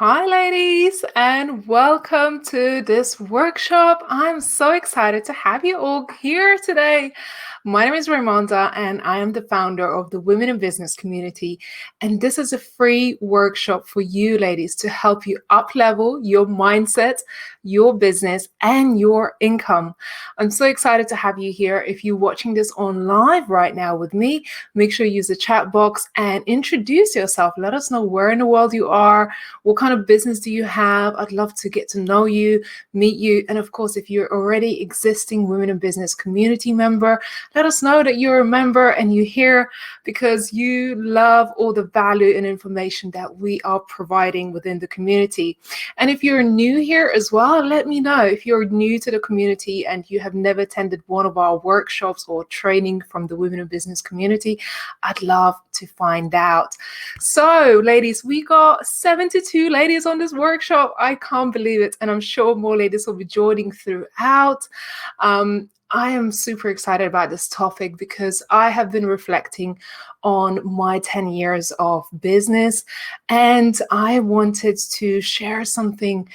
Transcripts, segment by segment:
Hi, ladies, and welcome to this workshop. I'm so excited to have you all here today. My name is Raimonda, and I am the founder of the Women in Business community. And this is a free workshop for you, ladies, to help you up-level your mindset, your business, and your income. I'm so excited to have you here. If you're watching this on live right now with me, make sure you use the chat box and introduce yourself. Let us know where in the world you are. What kind of business do you have? I'd love to get to know you, meet you. And of course, if you're already existing Women in Business community member, let us know that you're a member and you're here because you love all the value and information that we are providing within the community. And if you're new here as well, let me know. If you're new to the community and you have never attended one of our workshops or training from the Women in Business community, I'd love to find out. So, ladies, we got 72 ladies on this workshop. I can't believe it. And I'm sure more ladies will be joining throughout. I am super excited about this topic because I have been reflecting on my 10 years of business, and I wanted to share something,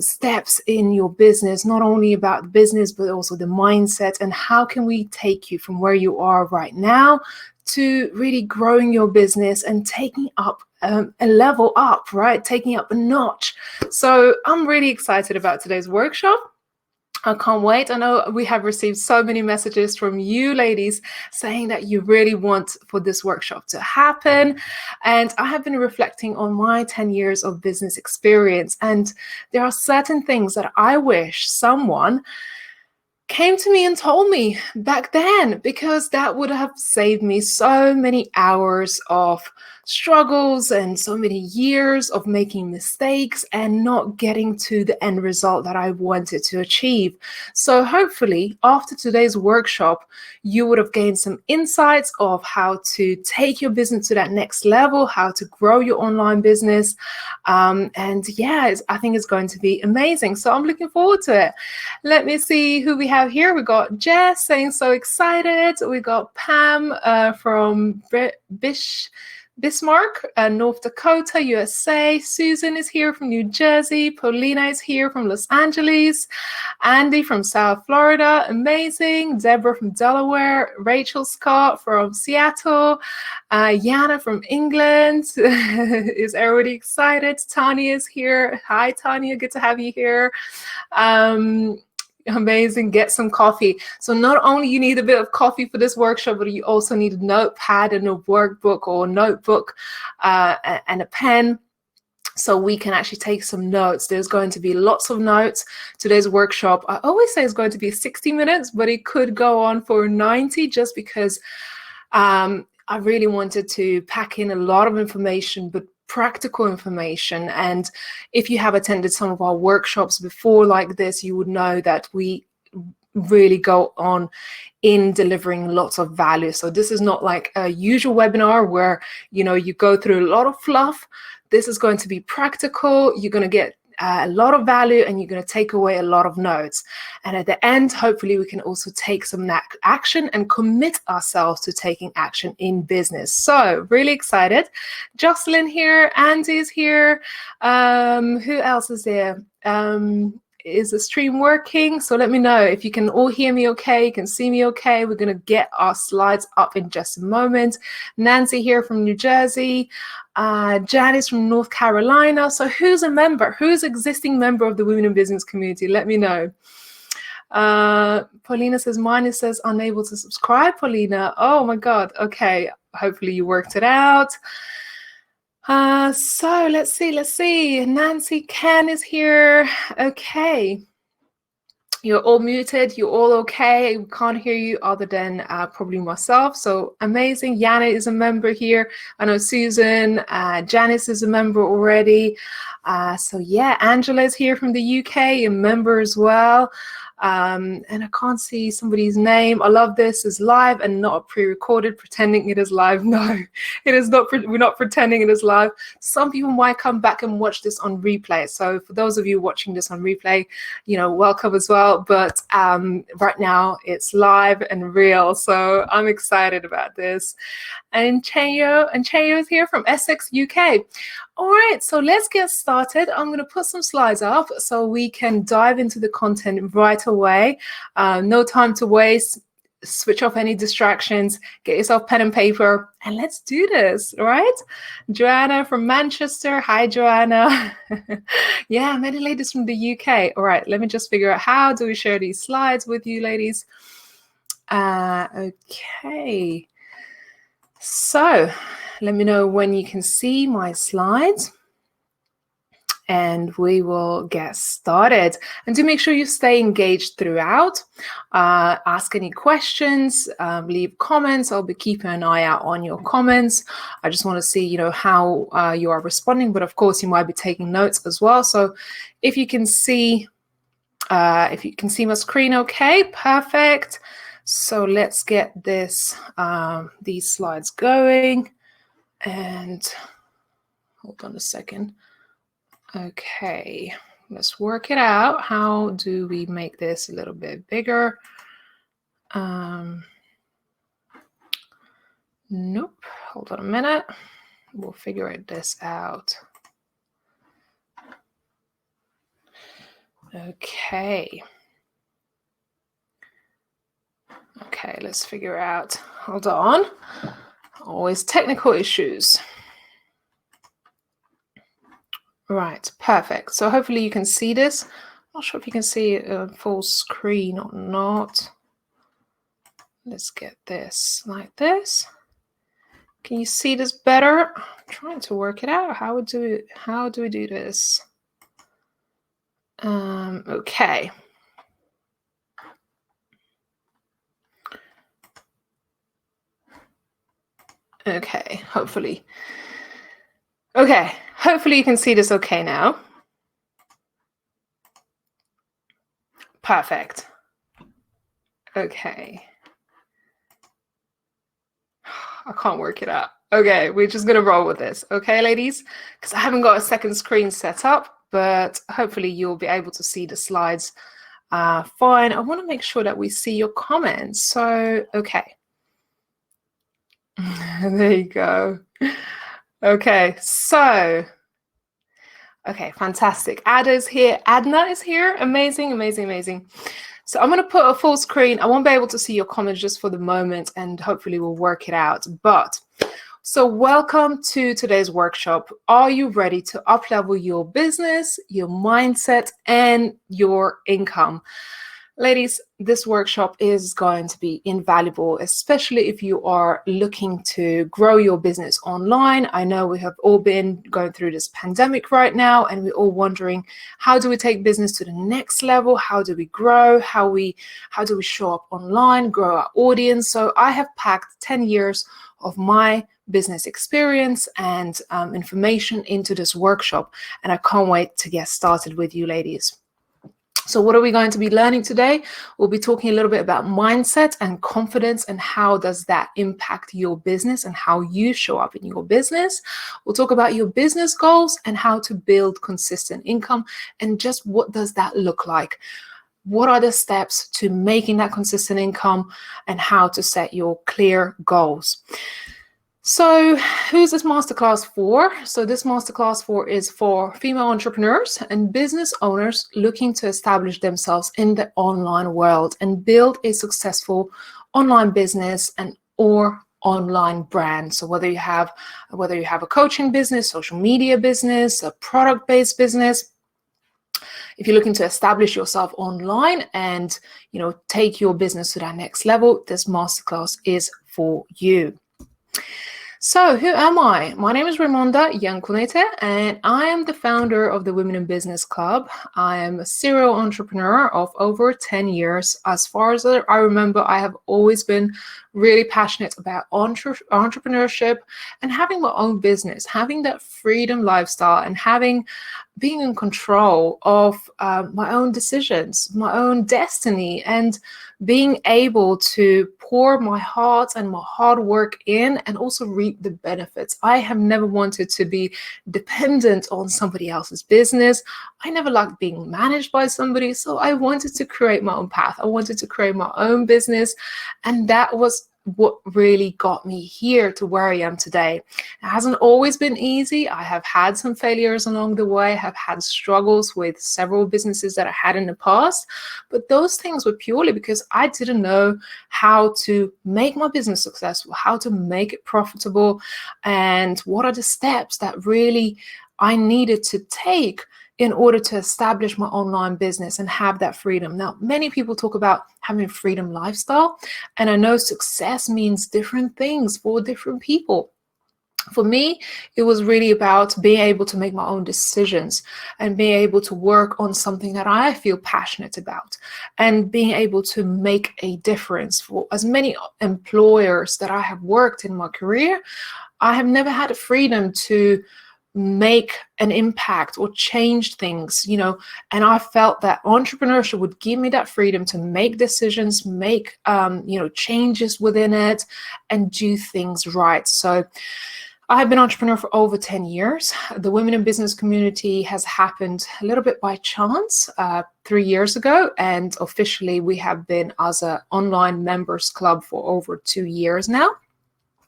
steps in your business, not only about the business, but also the mindset and how can we take you from where you are right now to really growing your business and taking up a level up, right? Taking up a notch. So I'm really excited about today's workshop. I can't wait. I know we have received so many messages from you ladies saying that you really want for this workshop to happen. And I have been reflecting on my 10 years of business experience. And there are certain things that I wish someone came to me and told me back then, because that would have saved me so many hours of struggles and so many years of making mistakes and not getting to the end result that I wanted to achieve. So hopefully after today's workshop, you would have gained some insights of how to take your business to that next level, how to grow your online business. And yeah, I think it's going to be amazing. So I'm looking forward to it. Let me see who we have here. We got Jess saying so excited. We got Pam from Bismarck, North Dakota, USA. Susan is here from New Jersey. Paulina is here from Los Angeles. Andy from South Florida, amazing. Deborah from Delaware. Rachel Scott from Seattle. Yana from England. Is everybody excited? Tanya is here. Hi, Tanya. Good to have you here. Amazing. Get some coffee. So not only you need a bit of coffee for this workshop, but you also need a notepad and a workbook or a notebook and a pen, so we can actually take some notes. There's going to be lots of notes. Today's workshop, I always say, is going to be 60 minutes, but it could go on for 90 just because I really wanted to pack in a lot of information, but practical information. And if you have attended some of our workshops before like this, you would know that we really go on in delivering lots of value. So this is not like a usual webinar where, you go through a lot of fluff. This is going to be practical. You're going to get a lot of value and you're going to take away a lot of notes. And at the end, hopefully we can also take some action and commit ourselves to taking action in business. So really excited. Jocelyn here, Andy's here. Who else is there? Is the stream working? So let me know if you can all hear me okay, you can see me okay. We're going to get our slides up in just a moment. Nancy here from New Jersey. Janice from North Carolina. So who's a member? Who's existing member of the Women in Business community? Let me know. Paulina says, mine says unable to subscribe, Paulina. Oh my God. Okay. Hopefully you worked it out. So let's see. Nancy Ken is here. Okay. You're all muted. You're all okay. We can't hear you other than probably myself. So amazing. Yana is a member here. I know Susan, Janice is a member already. So yeah, Angela is here from the UK, a member as well. And I can't see somebody's name. I love this. Is live and not pre-recorded, pretending it is live. No, it is not. We're not pretending it is live. Some people might come back and watch this on replay. So for those of you watching this on replay, welcome as well. But right now it's live and real. So I'm excited about this. And Chayo is here from Essex, UK. All right, so let's get started. I'm going to put some slides up so we can dive into the content right away. No time to waste. Switch off any distractions, get yourself pen and paper, and let's do this, all right? Joanna from Manchester. Hi, Joanna. Yeah, many ladies from the UK. All right, let me just figure out how do we share these slides with you, ladies. Okay. So let me know when you can see my slides and we will get started. And do make sure you stay engaged throughout. Ask any questions, leave comments. I'll be keeping an eye out on your comments. I just want to see, how you are responding, but of course you might be taking notes as well. So if you can see my screen, okay, perfect. So let's get these slides going. And hold on a second. Okay, let's work it out. How do we make this a little bit bigger? Nope, hold on a minute. We'll figure this out. Okay, let's figure out. Hold on. Always technical issues. Right, perfect. So hopefully you can see this. Not sure if you can see it full screen or not. Let's get this like this. Can you see this better? I'm trying to work it out. How do we do this? Okay. Okay, hopefully. Okay, hopefully you can see this okay now. Perfect. Okay. I can't work it out. Okay, we're just gonna roll with this. Okay, ladies? Because I haven't got a second screen set up, but hopefully you'll be able to see the slides fine. I want to make sure that we see your comments. So, okay. There you go. Okay, so, okay, fantastic. Ada's here. Adna is here. Amazing, amazing, amazing. So I'm going to put a full screen. I won't be able to see your comments just for the moment, and hopefully we'll work it out. But so welcome to today's workshop. Are you ready to up-level your business, your mindset, and your income? Ladies, this workshop is going to be invaluable, especially if you are looking to grow your business online. I know we have all been going through this pandemic right now, and we're all wondering, how do we take business to the next level? How do we grow? How do we show up online, grow our audience? So I have packed 10 years of my business experience and information into this workshop, and I can't wait to get started with you, ladies. So what are we going to be learning today? We'll be talking a little bit about mindset and confidence and how does that impact your business and how you show up in your business. We'll talk about your business goals and how to build consistent income and just what does that look like. What are the steps to making that consistent income and how to set your clear goals. So who's this masterclass for? So this masterclass is for female entrepreneurs and business owners looking to establish themselves in the online world and build a successful online business or online brand. So whether you have a coaching business, social media business, a product-based business, if you're looking to establish yourself online and take your business to that next level, this masterclass is for you. So who am I? My name is Raimonda Yankunete, and I am the founder of the Women in Business Club. I am a serial entrepreneur of over 10 years. As far as I remember, I have always been really passionate about entrepreneurship and having my own business, having that freedom lifestyle and being in control of my own decisions, my own destiny, and being able to pour my heart and my hard work in and also reap the benefits. I have never wanted to be dependent on somebody else's business. I never liked being managed by somebody. So I wanted to create my own path. I wanted to create my own business. And that was what really got me here to where I am today. It hasn't always been easy. I have had some failures along the way, have had struggles with several businesses that I had in the past, but those things were purely because I didn't know how to make my business successful, how to make it profitable, and what are the steps that really I needed to take in order to establish my online business and have that freedom. Now, many people talk about having a freedom lifestyle, and I know success means different things for different people. For me, it was really about being able to make my own decisions and being able to work on something that I feel passionate about and being able to make a difference. For as many employers that I have worked in my career, I have never had the freedom to make an impact or change things, and I felt that entrepreneurship would give me that freedom to make decisions, make changes within it, and do things right. So I have been an entrepreneur for over 10 years. The Women in Business community has happened a little bit by chance 3 years ago, and officially we have been as an online members club for over 2 years now.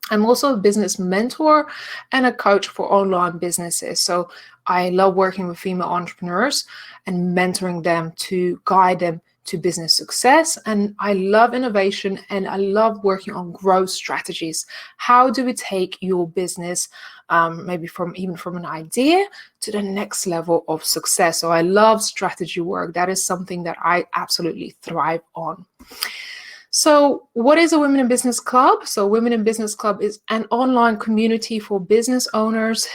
I'm also a business mentor and a coach for online businesses. So I love working with female entrepreneurs and mentoring them to guide them to business success. And I love innovation and I love working on growth strategies. How do we take your business maybe from an idea to the next level of success? So I love strategy work. That is something that I absolutely thrive on. So what is a Women in Business Club? So Women in Business Club is an online community for business owners.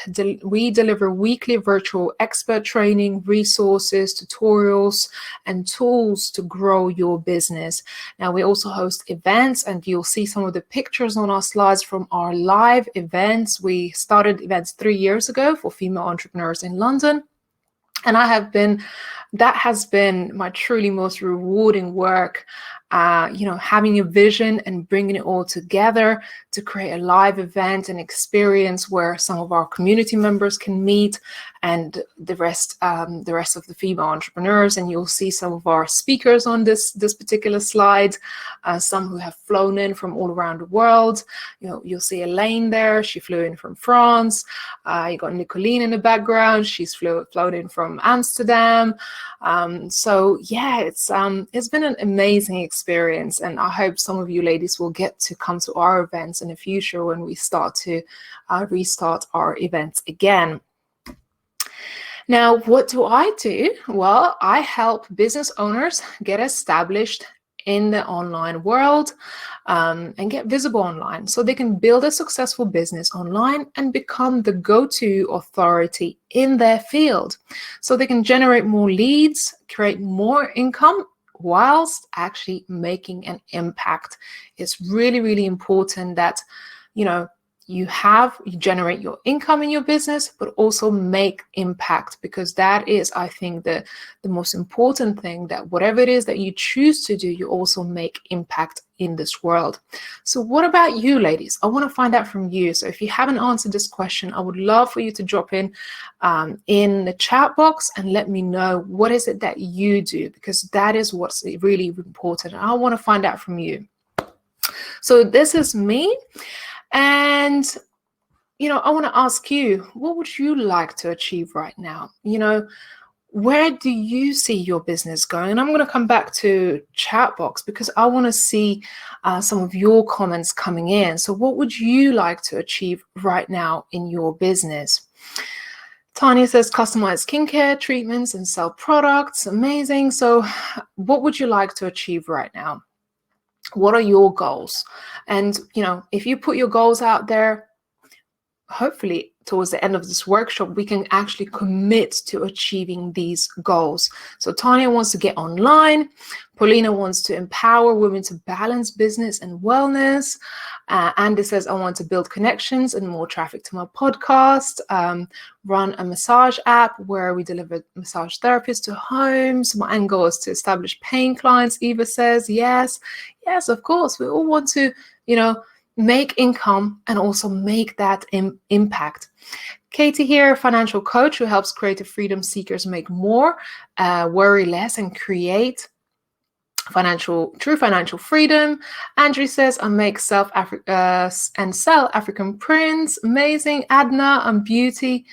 We deliver weekly virtual expert training, resources, tutorials, and tools to grow your business. Now, we also host events, and you'll see some of the pictures on our slides from our live events. We started events 3 years ago for female entrepreneurs in London. And that has been my truly most rewarding work, having a vision and bringing it all together to create a live event and experience where some of our community members can meet and the rest of the female entrepreneurs. And you'll see some of our speakers on this particular slide, some who have flown in from all around the world. You'll see Elaine there. She flew in from France. You got Nicoline in the background. She's flown in from Amsterdam. So yeah, it's been an amazing experience, and I hope some of you ladies will get to come to our events in the future when we start to restart our events again. Now, what do I do? Well, I help business owners get established in the online world and get visible online so they can build a successful business online and become the go-to authority in their field. So they can generate more leads, create more income whilst actually making an impact. It's really, really important that, you generate your income in your business, but also make impact, because that is, I think, the most important thing, that whatever it is that you choose to do, you also make impact in this world. So what about you, ladies? I want to find out from you. So if you haven't answered this question, I would love for you to drop in the chat box and let me know what is it that you do, because that is what's really important. I want to find out from you. So this is me. And, I want to ask you, what would you like to achieve right now? Where do you see your business going? And I'm going to come back to chat box because I want to see some of your comments coming in. So what would you like to achieve right now in your business? Tanya says customize skincare treatments and sell products. Amazing. So what would you like to achieve right now? What are your goals? And, if you put your goals out there, hopefully towards the end of this workshop, we can actually commit to achieving these goals. So Tanya wants to get online. Paulina wants to empower women to balance business and wellness. Andy says, I want to build connections and more traffic to my podcast. Run a massage app where we deliver massage therapists to homes. My end goal is to establish paying clients. Eva says, yes, of course. We all want to, make income and also make that impact. Katie here, financial coach who helps creative freedom seekers make more, worry less, and create True financial freedom. Andrew says, I make and sell African prints. Amazing. Adna, I'm in beauty,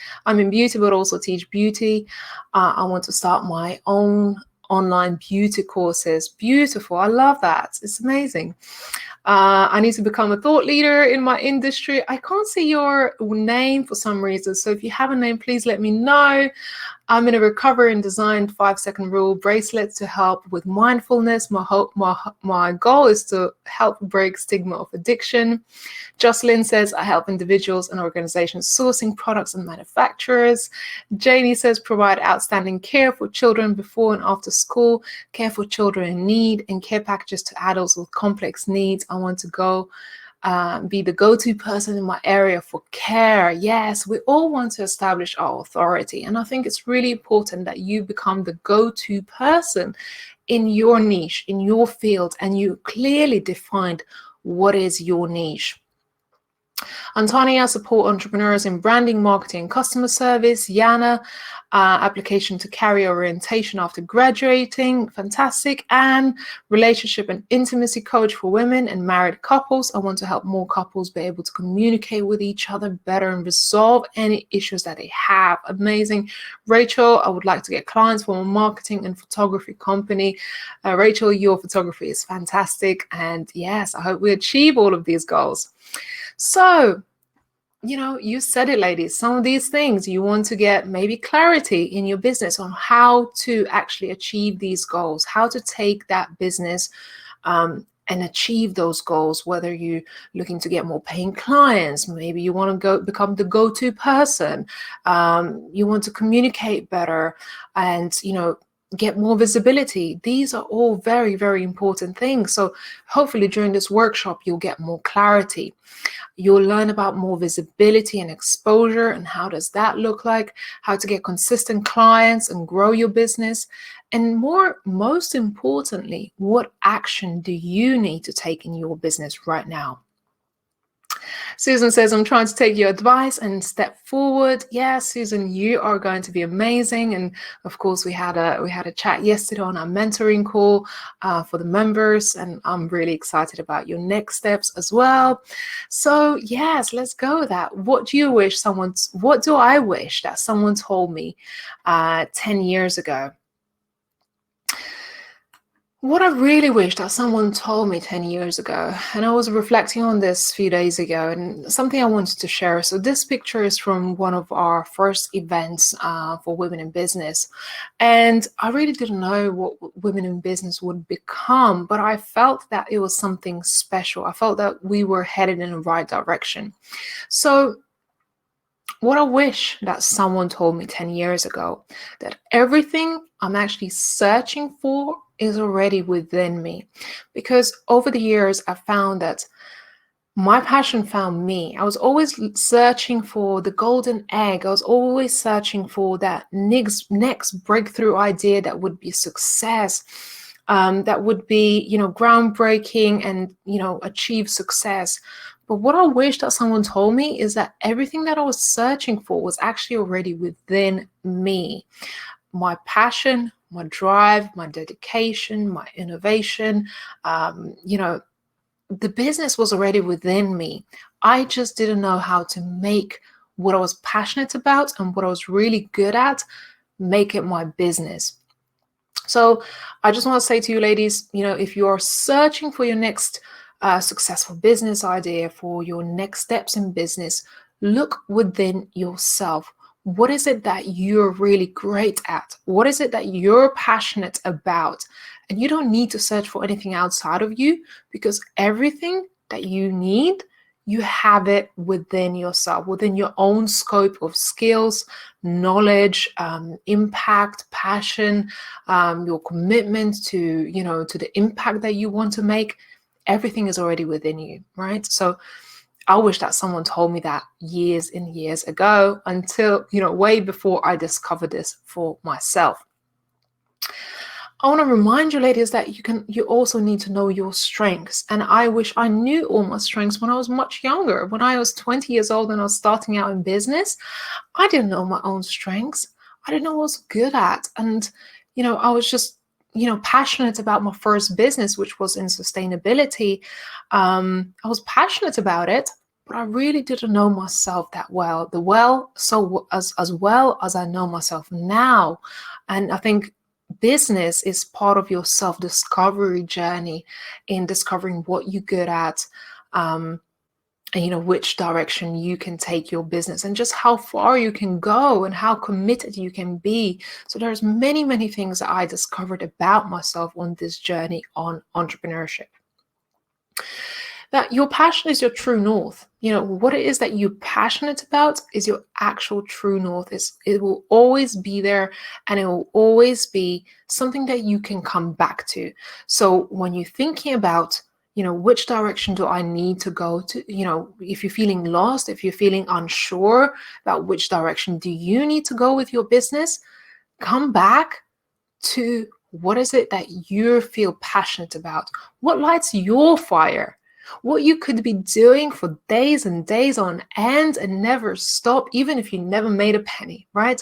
but also teach beauty. I want to start my own online beauty courses. Beautiful. I love that. It's amazing. I need to become a thought leader in my industry. I can't see your name for some reason. So if you have a name, please let me know. I'm in a recover and design 5-second rule bracelets to help with mindfulness. My goal is to help break stigma of addiction. Jocelyn says, I help individuals and organizations sourcing products and manufacturers. Janie says, provide outstanding care for children before and after school, care for children in need, and care packages to adults with complex needs. I want to be the go-to person in my area for care. Yes, we all want to establish our authority. And I think it's really important that you become the go-to person in your niche, in your field, and you clearly defined what is your niche. Antonia, support entrepreneurs in branding, marketing, customer service. Yana, application to career orientation after graduating. Fantastic. And relationship and intimacy coach for women and married couples. I want to help more couples be able to communicate with each other better and resolve any issues that they have. Amazing. Rachel, I would like to get clients for a marketing and photography company. Rachel, your photography is fantastic. And yes, I hope we achieve all of these goals. So, you said it, ladies. Some of these things you want to get maybe clarity in your business on how to actually achieve these goals, how to take that business and achieve those goals, whether you're looking to get more paying clients, maybe you want to become the go-to person, you want to communicate better and, get more visibility. These are all very, very important things. So hopefully during this workshop, you'll get more clarity. You'll learn about more visibility and exposure and how does that look like, how to get consistent clients and grow your business. And most importantly, what action do you need to take in your business right now? Susan says, I'm trying to take your advice and step forward. Yeah, Susan, you are going to be amazing. And of course, we had a chat yesterday on our mentoring call for the members, and I'm really excited about your next steps as well. So yes, let's go with that. What do I wish that someone told me 10 years ago? What I really wish that someone told me 10 years ago, and I was reflecting on this a few days ago, and something I wanted to share. So this picture is from one of our first events for women in business. And I really didn't know what women in business would become, but I felt that it was something special. I felt that we were headed in the right direction. So what I wish that someone told me 10 years ago, that everything I'm actually searching for is already within me. Because over the years, I found that my passion found me. I was always searching for the golden egg. I was always searching for that next breakthrough idea that would be success, that would be, groundbreaking and, achieve success. But what I wish that someone told me is that everything that I was searching for was actually already within me. My passion, my drive, my dedication, my innovation, the business was already within me. I just didn't know how to make what I was passionate about and what I was really good at, make it my business. So I just want to say to you ladies, if you are searching for your next successful business idea, for your next steps in business, look within yourself. What is it that you're really great at? What is it that you're passionate about? And you don't need to search for anything outside of you, because everything that you need, you have it within yourself, within your own scope of skills, knowledge, impact, passion, your commitment to, to the impact that you want to make. Everything is already within you, right? So I wish that someone told me that years and years ago, until, way before I discovered this for myself. I want to remind you, ladies, that you also need to know your strengths. And I wish I knew all my strengths when I was much younger. When I was 20 years old and I was starting out in business, I didn't know my own strengths. I didn't know what I was good at. And, I was just, passionate about my first business, which was in sustainability. I was passionate about it, but I really didn't know myself that well. As well as I know myself now. And I think business is part of your self-discovery journey in discovering what you're good at. And which direction you can take your business and just how far you can go and how committed you can be. So there's many things that I discovered about myself on this journey on entrepreneurship. That your passion is your true north. What it is that you're passionate about is your actual true north. It will always be there, and it will always be something that you can come back to. So when you're thinking about which direction do I need to go to? If you're feeling lost, if you're feeling unsure about which direction do you need to go with your business, come back to what is it that you feel passionate about? What lights your fire? What you could be doing for days and days on end and never stop, even if you never made a penny, right?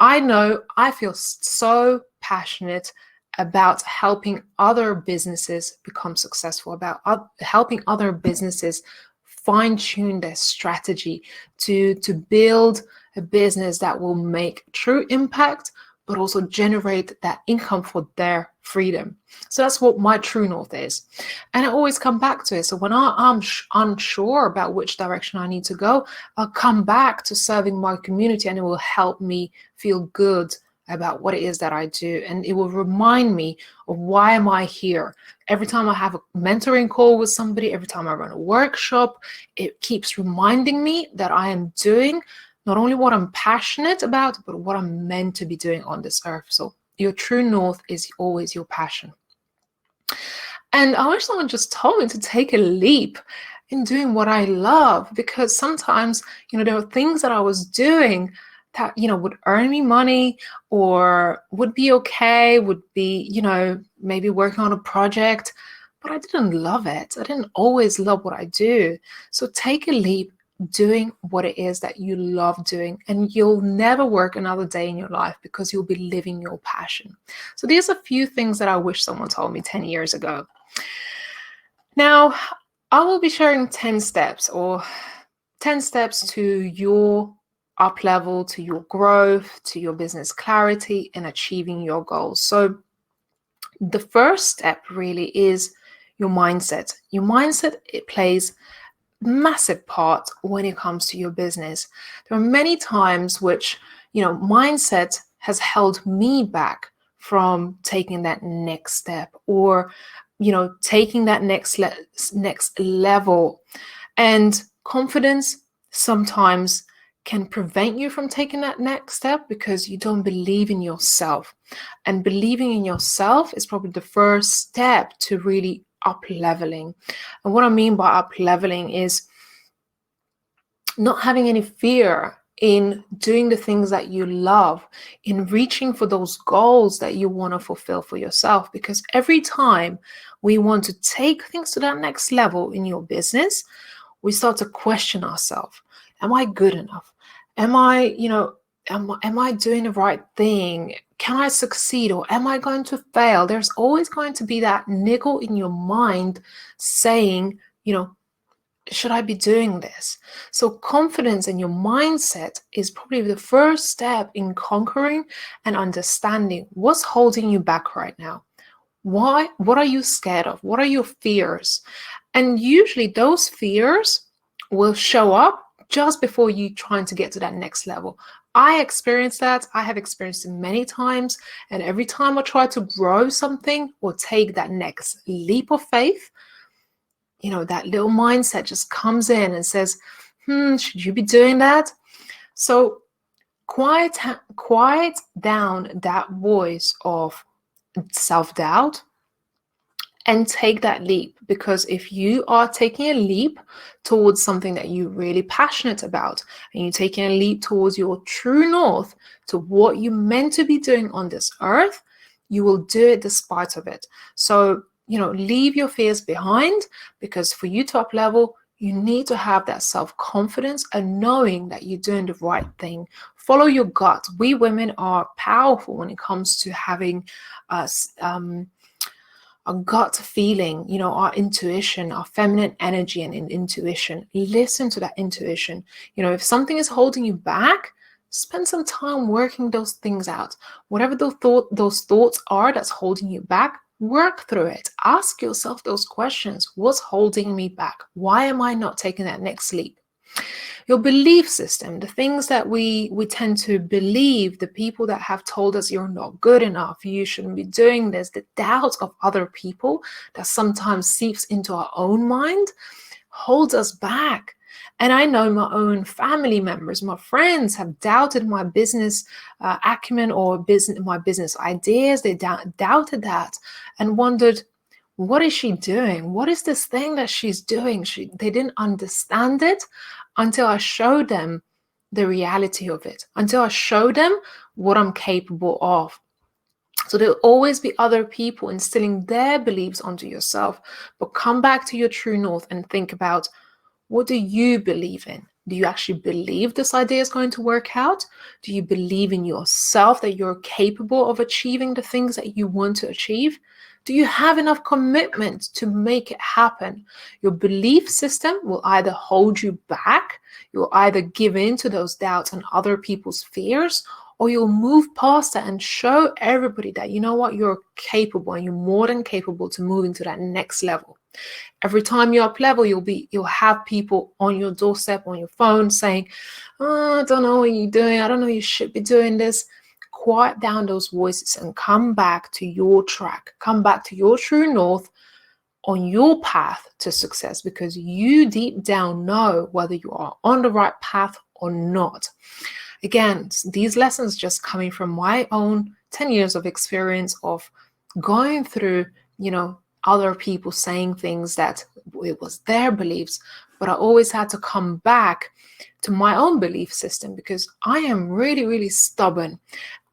I know I feel so passionate about helping other businesses become successful, about helping other businesses fine-tune their strategy to build a business that will make true impact, but also generate that income for their freedom. So that's what my true north is. And I always come back to it. So when I'm unsure about which direction I need to go, I'll come back to serving my community, and it will help me feel good about what it is that I do. And it will remind me of why am I here. Every time I have a mentoring call with somebody, every time I run a workshop, it keeps reminding me that I am doing not only what I'm passionate about, but what I'm meant to be doing on this earth. So your true north is always your passion. And I wish someone just told me to take a leap in doing what I love, because sometimes, there are things that I was doing that, would earn me money or would be okay, would be, maybe working on a project, but I didn't love it. I didn't always love what I do. So take a leap doing what it is that you love doing, and you'll never work another day in your life because you'll be living your passion. So these are a few things that I wish someone told me 10 years ago. Now, I will be sharing 10 steps to your up level, to your growth, to your business clarity, and achieving your goals. So the first step really is your mindset. Your mindset, it plays massive part when it comes to your business. There are many times which, mindset has held me back from taking that next step, or, taking that next level. And confidence sometimes can prevent you from taking that next step because you don't believe in yourself. And believing in yourself is probably the first step to really up leveling. And what I mean by up leveling is not having any fear in doing the things that you love, in reaching for those goals that you want to fulfill for yourself. Because every time we want to take things to that next level in your business, we start to question ourselves. Am I good enough? Am I, am I doing the right thing? Can I succeed, or am I going to fail? There's always going to be that niggle in your mind saying, should I be doing this? So confidence in your mindset is probably the first step in conquering and understanding what's holding you back right now. Why? What are you scared of? What are your fears? And usually those fears will show up just before you trying to get to that next level. I experienced that. I have experienced it many times. And every time I try to grow something or take that next leap of faith, that little mindset just comes in and says, should you be doing that? So quiet down that voice of self-doubt and take that leap. Because if you are taking a leap towards something that you're really passionate about, and you're taking a leap towards your true north, to what you're meant to be doing on this earth, you will do it despite of it. So, leave your fears behind, because for you to up level, you need to have that self-confidence and knowing that you're doing the right thing follow your gut. We women are powerful when it comes to having us a gut feeling, our intuition, our feminine energy and intuition. Listen to that intuition. If something is holding you back, spend some time working those things out. Whatever those thoughts are that's holding you back, work through it. Ask yourself those questions. What's holding me back? Why am I not taking that next leap? Your belief system, the things that we tend to believe, the people that have told us you're not good enough, you shouldn't be doing this, the doubts of other people that sometimes seeps into our own mind holds us back. And I know my own family members, my friends have doubted my business acumen or my business ideas. They doubted that and wondered, what is she doing? What is this thing that she's doing? They didn't understand it until I showed them the reality of it, until I showed them what I'm capable of. So there'll always be other people instilling their beliefs onto yourself, but come back to your true north and think about, what do you believe in? Do you actually believe this idea is going to work out? Do you believe in yourself that you're capable of achieving the things that you want to achieve? Do you have enough commitment to make it happen? Your belief system will either hold you back, you'll either give in to those doubts and other people's fears, or you'll move past that and show everybody that, you know what, you're capable and you're more than capable to moving to that next level. Every time you're up level, you'll have people on your doorstep, on your phone saying, oh, I don't know what you're doing. I don't know, you should be doing this. Quiet down those voices and come back to your track. Come back to your true north on your path to success, because you deep down know whether you are on the right path or not. Again, these lessons just coming from my own 10 years of experience of going through, other people saying things that it was their beliefs, but I always had to come back to my own belief system because I am really, really stubborn.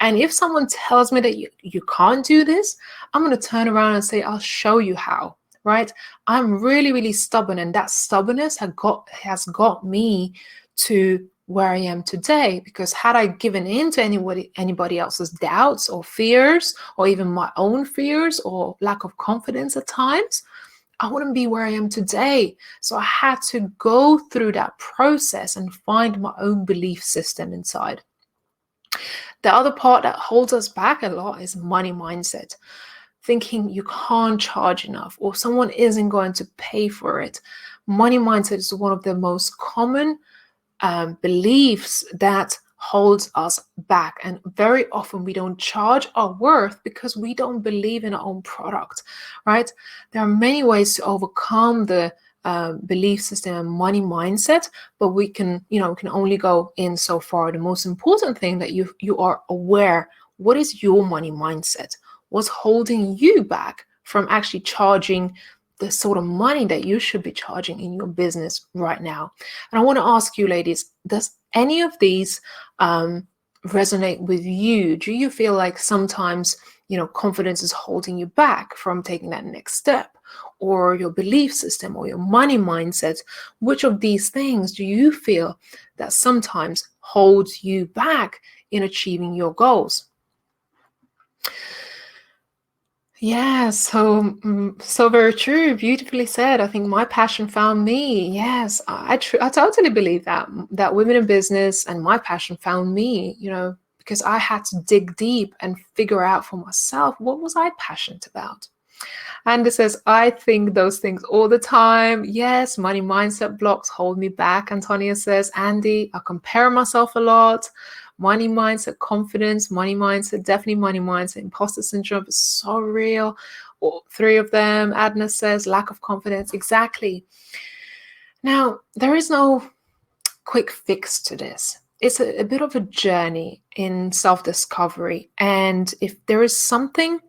And if someone tells me that you can't do this, I'm going to turn around and say, I'll show you how, right? I'm really, really stubborn. And that stubbornness has got me to where I am today, because had I given in to anybody else's doubts or fears, or even my own fears or lack of confidence at times, I wouldn't be where I am today. So I had to go through that process and find my own belief system inside. The other part that holds us back a lot is money mindset. Thinking you can't charge enough or someone isn't going to pay for it. Money mindset is one of the most common beliefs that holds us back. And very often we don't charge our worth because we don't believe in our own product, right? There are many ways to overcome the belief system and money mindset, but we can only go in so far. The most important thing that you are aware, what is your money mindset? What's holding you back from actually charging the sort of money that you should be charging in your business right now? And I want to ask you, ladies, does any of these resonate with you? Do you feel like sometimes, confidence is holding you back from taking that next step, or your belief system or your money mindset? Which of these things do you feel that sometimes holds you back in achieving your goals? Yeah, so very true. Beautifully said. I think my passion found me. Yes, I totally believe that women in business and my passion found me, because I had to dig deep and figure out for myself, what was I passionate about? And it says, I think those things all the time. Yes, money mindset blocks hold me back. Antonia says, Andy, I compare myself a lot. Money mindset, confidence, money mindset, definitely money mindset, imposter syndrome is so real. All three of them. Adna says, lack of confidence. Exactly. Now, there is no quick fix to this. It's a bit of a journey in self-discovery. And if there is something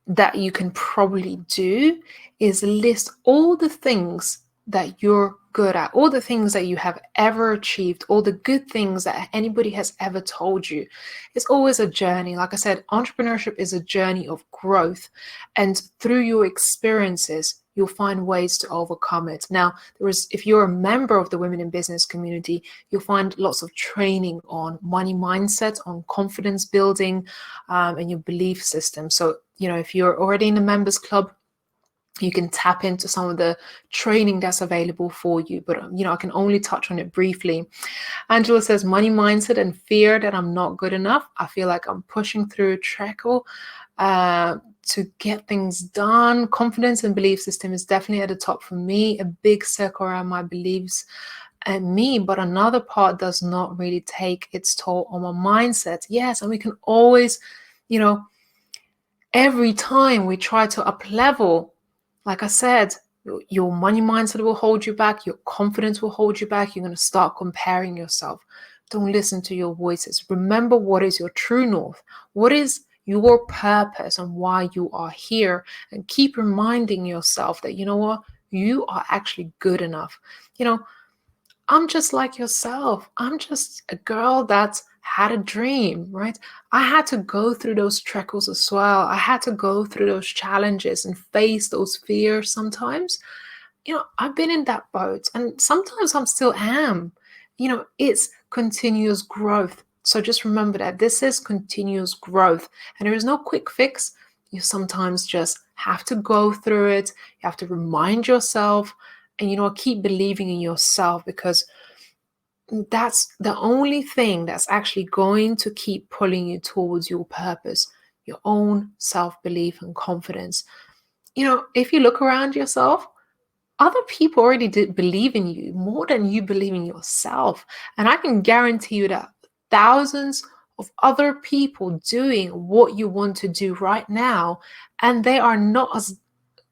that you can probably do, is list all the things that you're good at, all the things that you have ever achieved, all the good things that anybody has ever told you. It's always a journey. Like I said, entrepreneurship is a journey of growth. And through your experiences, you'll find ways to overcome it. Now, if you're a member of the Women in Business community, you'll find lots of training on money mindset, on confidence building, and your belief system. So, if you're already in the members club, you can tap into some of the training that's available for you. But, I can only touch on it briefly. Angela says, money mindset and fear that I'm not good enough. I feel like I'm pushing through a trickle to get things done. Confidence and belief system is definitely at the top for me, a big circle around my beliefs and me, but another part does not really take its toll on my mindset. Yes, and we can always, every time we try to up level, like I said, your money mindset will hold you back. Your confidence will hold you back. You're going to start comparing yourself. Don't listen to your voices. Remember what is your true north. What is your purpose and why you are here? And keep reminding yourself that, you are actually good enough. I'm just like yourself. I'm just a girl that's had a dream, right? I had to go through those trickles as well. I had to go through those challenges and face those fears sometimes. I've been in that boat, and sometimes I'm still am. It's continuous growth. So just remember that this is continuous growth, and there is no quick fix. You sometimes just have to go through it. You have to remind yourself, and keep believing in yourself, because that's the only thing that's actually going to keep pulling you towards your purpose, your own self-belief and confidence. If you look around yourself, other people already did believe in you more than you believe in yourself. And I can guarantee you that thousands of other people doing what you want to do right now, and they are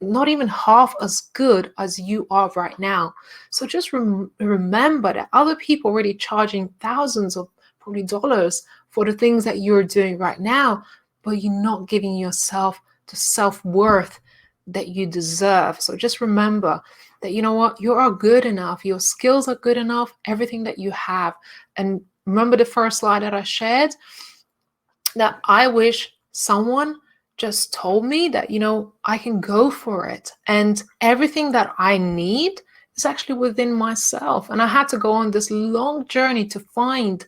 not even half as good as you are right now. So just remember that other people are already charging thousands of probably dollars for the things that you're doing right now, but you're not giving yourself the self-worth that you deserve. So just remember that, you are good enough. Your skills are good enough, everything that you have. And remember the first slide that I shared, that I wish someone just told me that, I can go for it. And everything that I need is actually within myself. And I had to go on this long journey to find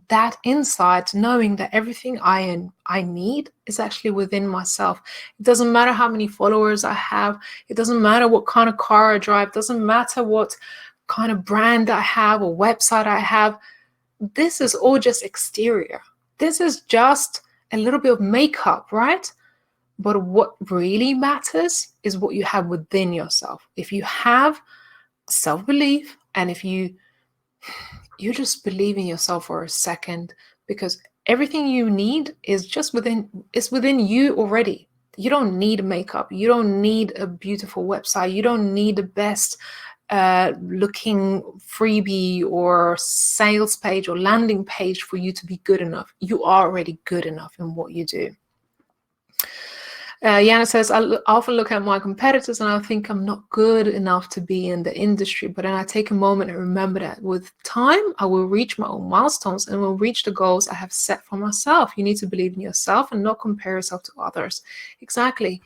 that insight, knowing that everything I need is actually within myself. It doesn't matter how many followers I have. It doesn't matter what kind of car I drive. It doesn't matter what kind of brand I have or website I have. This is all just exterior. This is just a little bit of makeup, right? But what really matters is what you have within yourself. If you have self-belief, and if you just believe in yourself for a second, because everything you need is just within you already. You don't need makeup. You don't need a beautiful website. You don't need the best looking freebie or sales page or landing page for you to be good enough. You are already good enough in what you do. Yana says, I often look at my competitors and I think I'm not good enough to be in the industry, but then I take a moment and remember that with time, I will reach my own milestones and will reach the goals I have set for myself. You need to believe in yourself and not compare yourself to others. Exactly.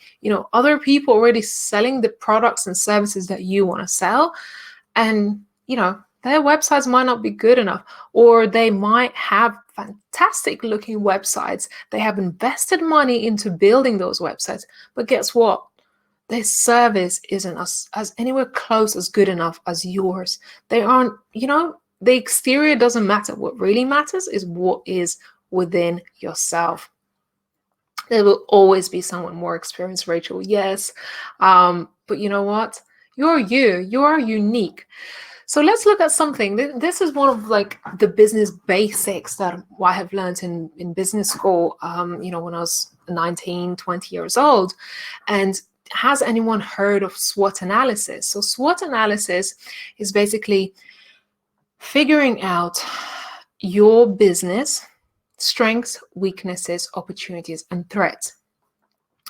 Other people already selling the products and services that you want to sell, and, their websites might not be good enough, or they might have fantastic looking websites. They have invested money into building those websites, but guess what? Their service isn't as anywhere close as good enough as yours. They aren't, the exterior doesn't matter. What really matters is what is within yourself. There will always be someone more experienced, Rachel. Yes. But you know what? You're you. You are unique. So let's look at something. This is one of the business basics that I have learned in business school, when I was 19, 20 years old. And has anyone heard of SWOT analysis? So SWOT analysis is basically figuring out your business strengths, weaknesses, opportunities, and threats.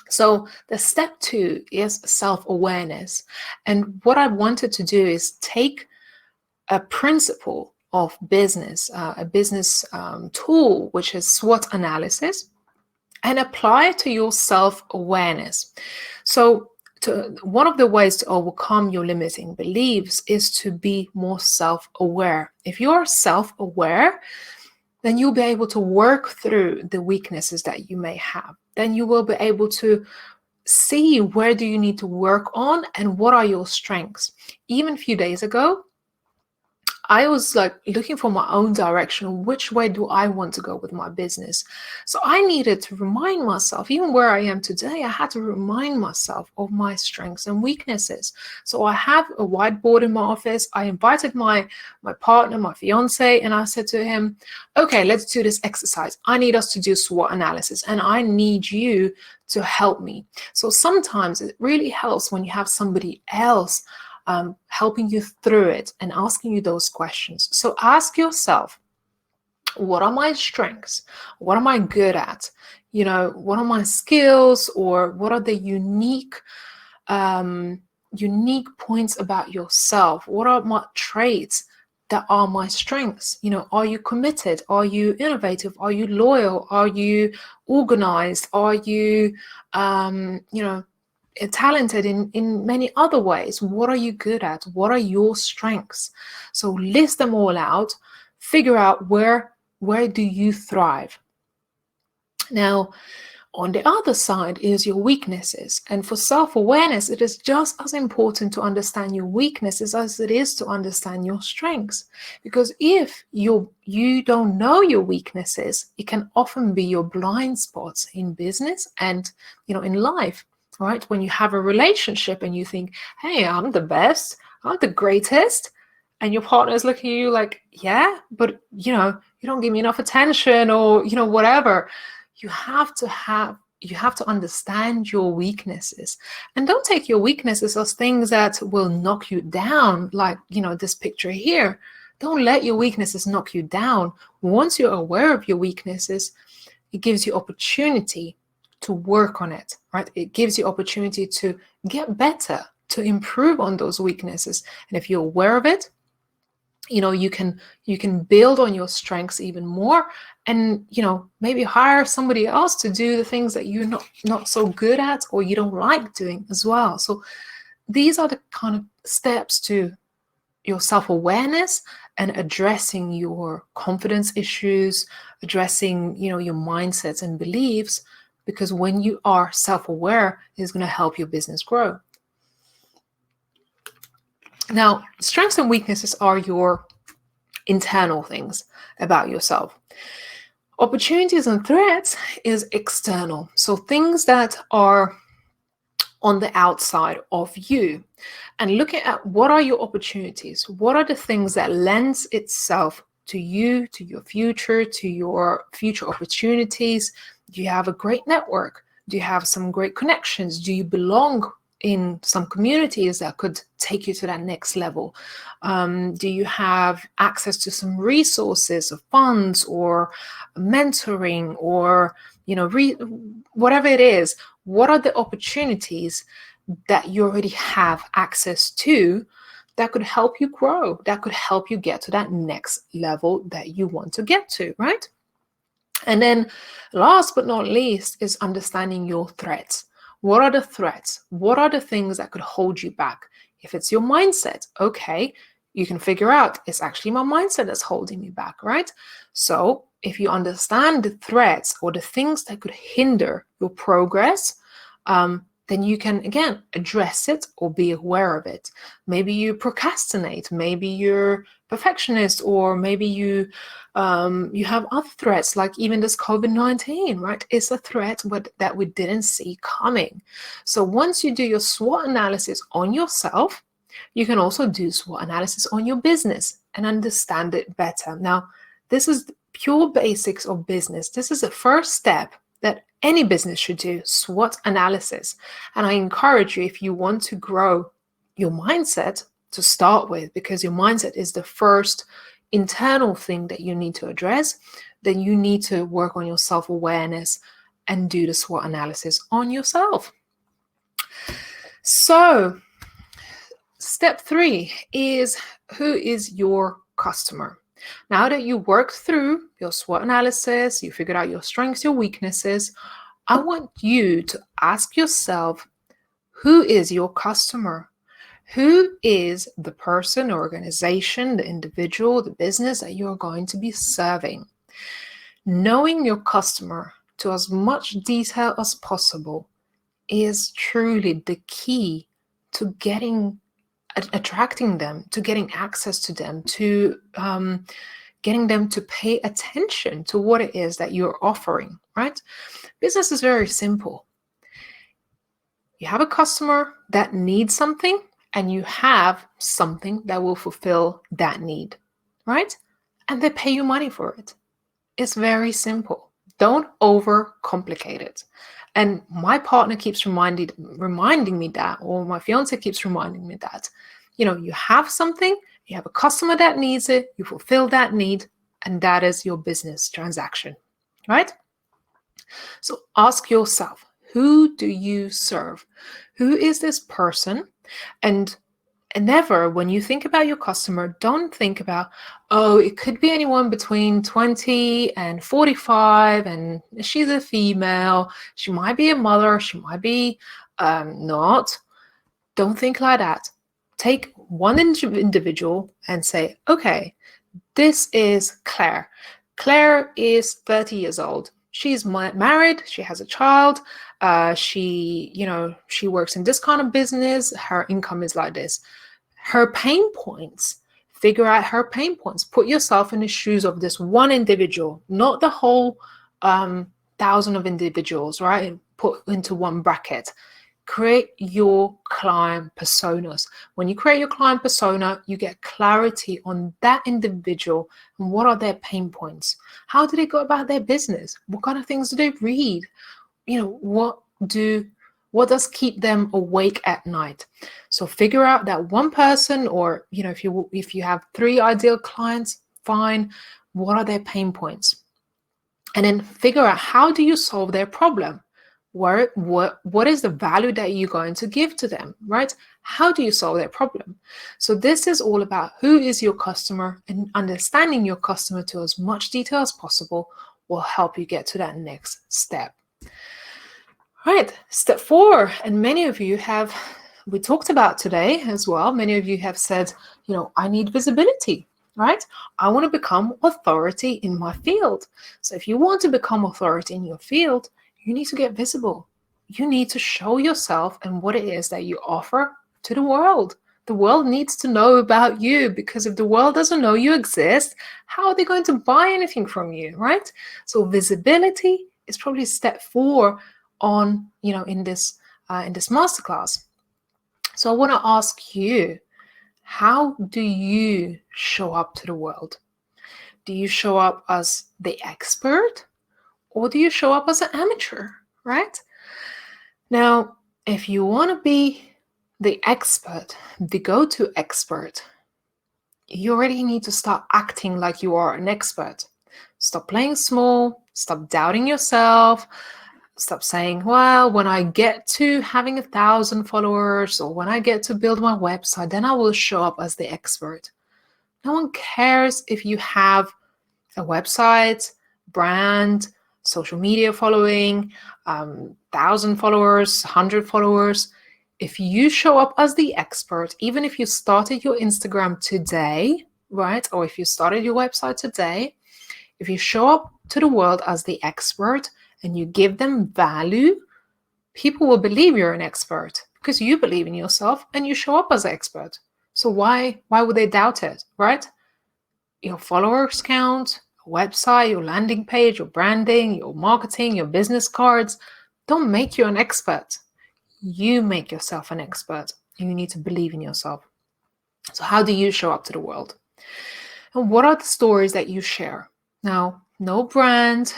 So the step 2 is self-awareness. And what I wanted to do is take a principle of business, a business tool, which is SWOT analysis, and apply it to your self-awareness. So one of the ways to overcome your limiting beliefs is to be more self-aware. If you're self-aware, then you'll be able to work through the weaknesses that you may have. Then you will be able to see where do you need to work on and what are your strengths. Even a few days ago, I was like looking for my own direction. Which way do I want to go with my business? So I needed to remind myself, even where I am today, I had to remind myself of my strengths and weaknesses. So I have a whiteboard in my office. I invited my partner, my fiance, and I said to him, okay, let's do this exercise. I need us to do SWOT analysis, and I need you to help me. So sometimes it really helps when you have somebody else helping you through it and asking you those questions. So ask yourself, what are my strengths? What am I good at? What are my skills, or what are the unique points about yourself? What are my traits that are my strengths? Are you committed? Are you innovative? Are you loyal? Are you organized? Are you, talented in many other ways? What are you good at? What are your strengths? So list them all out, figure out where do you thrive. Now, on the other side is your weaknesses. And for self-awareness, it is just as important to understand your weaknesses as it is to understand your strengths. Because if you don't know your weaknesses, it can often be your blind spots in business and in life. Right? When you have a relationship and you think, hey, I'm the best, I'm the greatest, and your partner is looking at you like, yeah, but you don't give me enough attention, or whatever. You have to understand your weaknesses, and don't take your weaknesses as things that will knock you down, like this picture here. Don't let your weaknesses knock you down. Once you're aware of your weaknesses, it gives you opportunity to work on it, right? It gives you opportunity to get better, to improve on those weaknesses. And if you're aware of it, you can build on your strengths even more, and maybe hire somebody else to do the things that you're not so good at, or you don't like doing as well. So these are the kind of steps to your self-awareness and addressing your confidence issues, addressing your mindsets and beliefs. Because when you are self-aware, it's going to help your business grow. Now, strengths and weaknesses are your internal things about yourself. Opportunities and threats is external. So things that are on the outside of you. And looking at what are your opportunities? What are the things that lends itself to you, to your future opportunities? Do you have a great network? Do you have some great connections? Do you belong in some communities that could take you to that next level? Do you have access to some resources or funds or mentoring, or whatever it is? What are the opportunities that you already have access to that could help you grow, that could help you get to that next level that you want to get to, right? And then last but not least is understanding your threats. What are the threats? What are the things that could hold you back? If it's your mindset, okay, you can figure out it's actually my mindset that's holding me back, right? So if you understand the threats or the things that could hinder your progress, then you can, again, address it or be aware of it. Maybe you procrastinate, maybe you're perfectionist, or maybe you have other threats, like even this COVID-19, right? It's a threat that we didn't see coming. So once you do your SWOT analysis on yourself, you can also do SWOT analysis on your business and understand it better. Now, this is the pure basics of business. This is the first step that any business should do, SWOT analysis. And I encourage you, if you want to grow your mindset, to start with, because your mindset is the first internal thing that you need to address, then you need to work on your self-awareness and do the SWOT analysis on yourself. So Step 3 is, who is your customer? Now that you worked through your SWOT analysis, you figured out your strengths, your weaknesses, I want you to ask yourself, who is your customer? Who is the person, organization, the individual, the business that you're going to be serving? Knowing your customer to as much detail as possible is truly the key to attracting them, to getting access to them, to getting them to pay attention to what it is that you're offering, right? Business is very simple. You have a customer that needs something, and you have something that will fulfill that need, right? And they pay you money for it. It's very simple. Don't overcomplicate it. And my partner keeps reminding me that, or my fiance keeps reminding me that, you have something, you have a customer that needs it, you fulfill that need, and that is your business transaction, right? So ask yourself, who do you serve? Who is this person? And never, when you think about your customer, don't think about, oh, it could be anyone between 20 and 45, and she's a female, she might be a mother, she might be not. Don't think like that. Take one individual and say, okay, this is Claire. Claire is 30 years old. She's married, she has a child, she works in this kind of business, her income is like this. Her pain points, figure out her pain points. Put yourself in the shoes of this one individual, not the whole 1,000 of individuals, right? Put into one bracket. Create your client personas. When you create your client persona, you get clarity on that individual and what are their pain points. How do they go about their business? What kind of things do they read? What does keep them awake at night? So figure out that one person, or if you have 3 ideal clients, fine. What are their pain points? And then figure out, how do you solve their problem? What is the value that you're going to give to them, right? How do you solve their problem? So this is all about who is your customer, and understanding your customer to as much detail as possible will help you get to that next step. All right, step 4, and many of you we talked about today as well. Many of you have said, I need visibility, right? I want to become authority in my field. So if you want to become authority in your field, you need to get visible. You need to show yourself and what it is that you offer to the world. The world needs to know about you, because if the world doesn't know you exist, how are they going to buy anything from you, right? So visibility is probably step 4 on, in this masterclass. So I want to ask you, how do you show up to the world? Do you show up as the expert, or do you show up as an amateur, right? Now, if you want to be the expert, the go-to expert, you already need to start acting like you are an expert. Stop playing small, stop doubting yourself, stop saying, well, when I get to having 1,000 followers, or when I get to build my website, then I will show up as the expert. No one cares if you have a website, brand, social media following, 1,000 followers, 100 followers. If you show up as the expert, even if you started your Instagram today, right? Or if you started your website today, if you show up to the world as the expert and you give them value, people will believe you're an expert because you believe in yourself and you show up as an expert. So why would they doubt it, right? Your followers count, your website, your landing page, your branding, your marketing, your business cards don't make you an expert. You make yourself an expert, and you need to believe in yourself. So how do you show up to the world? And what are the stories that you share? Now, no brand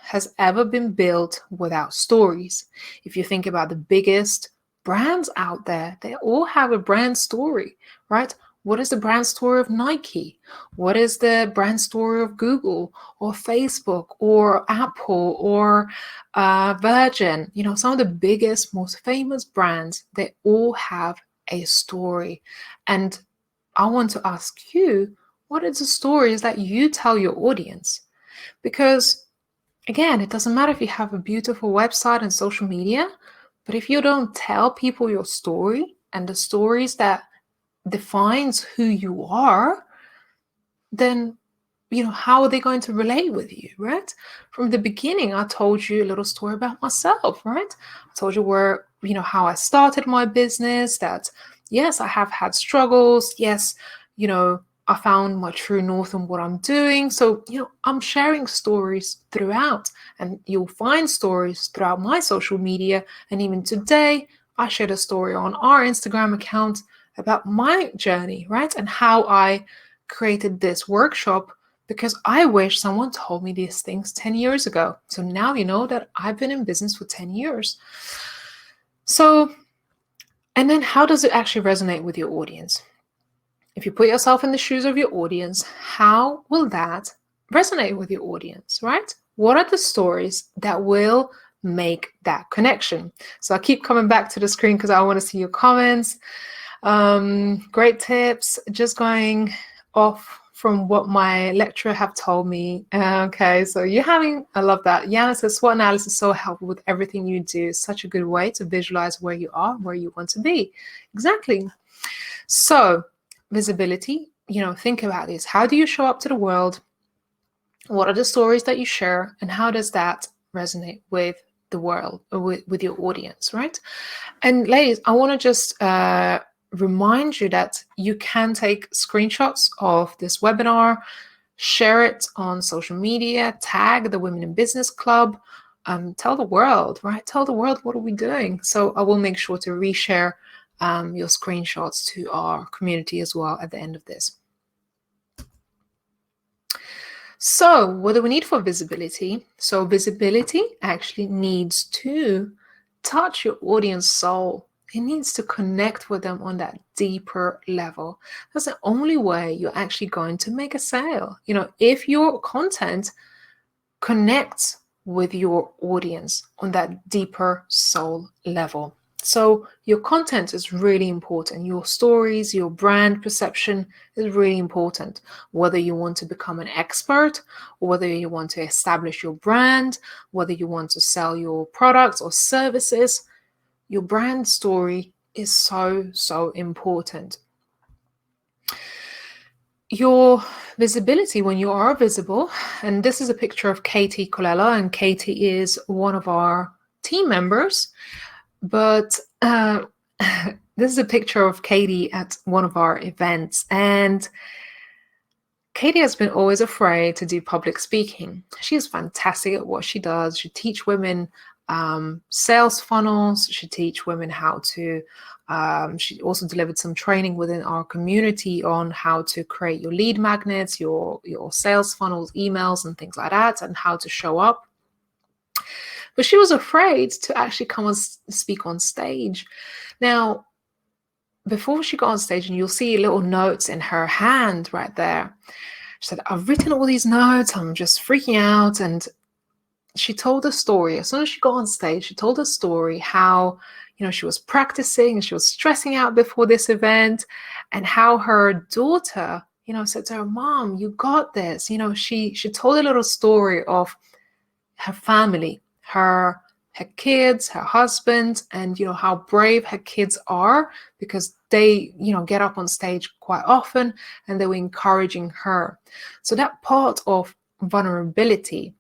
has ever been built without stories. If you think about the biggest brands out there, they all have a brand story, right? What is the brand story of Nike? What is the brand story of Google or Facebook or Apple or Virgin? Some of the biggest, most famous brands, they all have a story. And I want to ask you, what are the stories that you tell your audience? Because again, it doesn't matter if you have a beautiful website and social media, but if you don't tell people your story and the stories that defines who you are, then how are they going to relate with you, right? From the beginning, I told you a little story about myself, right? I told you how I started my business, that yes, I have had struggles. Yes, I found my true north on what I'm doing. So, I'm sharing stories throughout, and you'll find stories throughout my social media. And even today, I shared a story on our Instagram account about my journey, right? And how I created this workshop because I wish someone told me these things 10 years ago. So now you know that I've been in business for 10 years. So, and then how does it actually resonate with your audience? If you put yourself in the shoes of your audience, how will that resonate with your audience, right? What are the stories that will make that connection? So I keep coming back to the screen because I want to see your comments. Great tips. Just going off from what my lecturer have told me. Okay, so I love that. Yana says, SWOT analysis is so helpful with everything you do. Such a good way to visualize where you are, where you want to be. Exactly. So visibility, think about this. How do you show up to the world? What are the stories that you share? And how does that resonate with the world, or with your audience, right? And ladies, I want to just remind you that you can take screenshots of this webinar, share it on social media, tag the Women in Business Club, tell the world, right? Tell the world, what are we doing? So I will make sure to reshare your screenshots to our community as well at the end of this. So what do we need for visibility? So visibility actually needs to touch your audience soul. It needs to connect with them on that deeper level. That's the only way you're actually going to make a sale. If your content connects with your audience on that deeper soul level. So your content is really important. Your stories, your brand perception is really important. Whether you want to become an expert, or whether you want to establish your brand, whether you want to sell your products or services, your brand story is so, so important. Your visibility, when you are visible, and this is a picture of Katie Colella, and Katie is one of our team members, but this is a picture of Katie at one of our events, and Katie has been always afraid to do public speaking. She is fantastic at what she does. She teaches women sales funnels. She teaches women how to, she also delivered some training within our community on how to create your lead magnets, your sales funnels, emails, and things like that, and how to show up. But she was afraid to actually come and speak on stage. Now, before she got on stage, and you'll see little notes in her hand right there, she said, I've written all these notes, I'm just freaking out. And she told a story. As soon as she got on stage, she told a story how, she was practicing and she was stressing out before this event, and how her daughter, said to her, Mom, you got this. She told a little story of her family, her kids, her husband, and how brave her kids are, because they get up on stage quite often, and they were encouraging her. So that part of vulnerability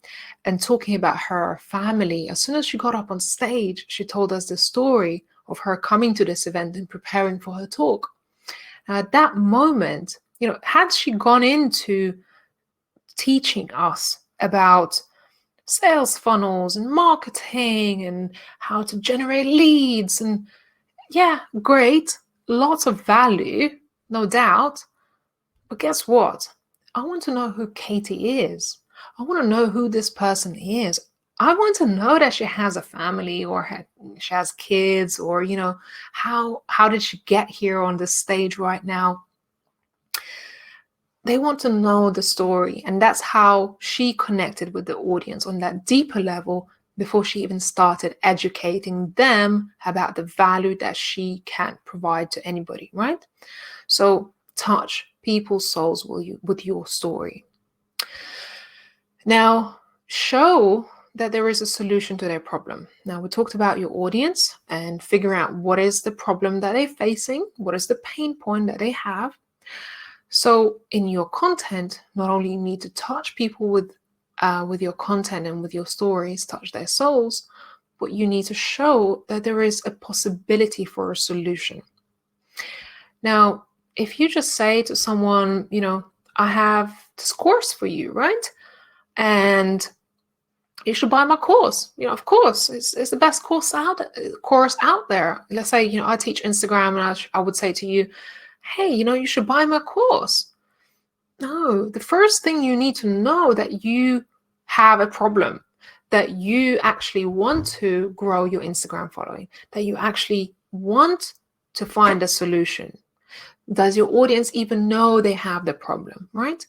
and talking about her family, as soon as she got up on stage, she told us the story of her coming to this event and preparing for her talk. Now, at that moment, had she gone into teaching us about sales funnels and marketing and how to generate leads, and yeah, great, lots of value, no doubt. But guess what? I want to know who Katie is. I want to know who this person is. I want to know that she has a family, or she has kids, or how did she get here on this stage right now? They want to know the story, and that's how she connected with the audience on that deeper level. before she even started educating them about the value that she can provide to anybody, right? So touch people's souls with your story. Now, show that there is a solution to their problem. Now, we talked about your audience and figure out what is the problem that they're facing, what is the pain point that they have. So in your content, not only you need to touch people with your content and with your stories, touch their souls, but you need to show that there is a possibility for a solution. Now, if you just say to someone, I have this course for you, right? And you should buy my course. Of course, it's the best course out there. Let's say, I teach Instagram, and I would say to you, hey, you should buy my course. No, the first thing you need to know that you have a problem, that you actually want to grow your Instagram following, that you actually want to find a solution. Does your audience even know they have the problem, right?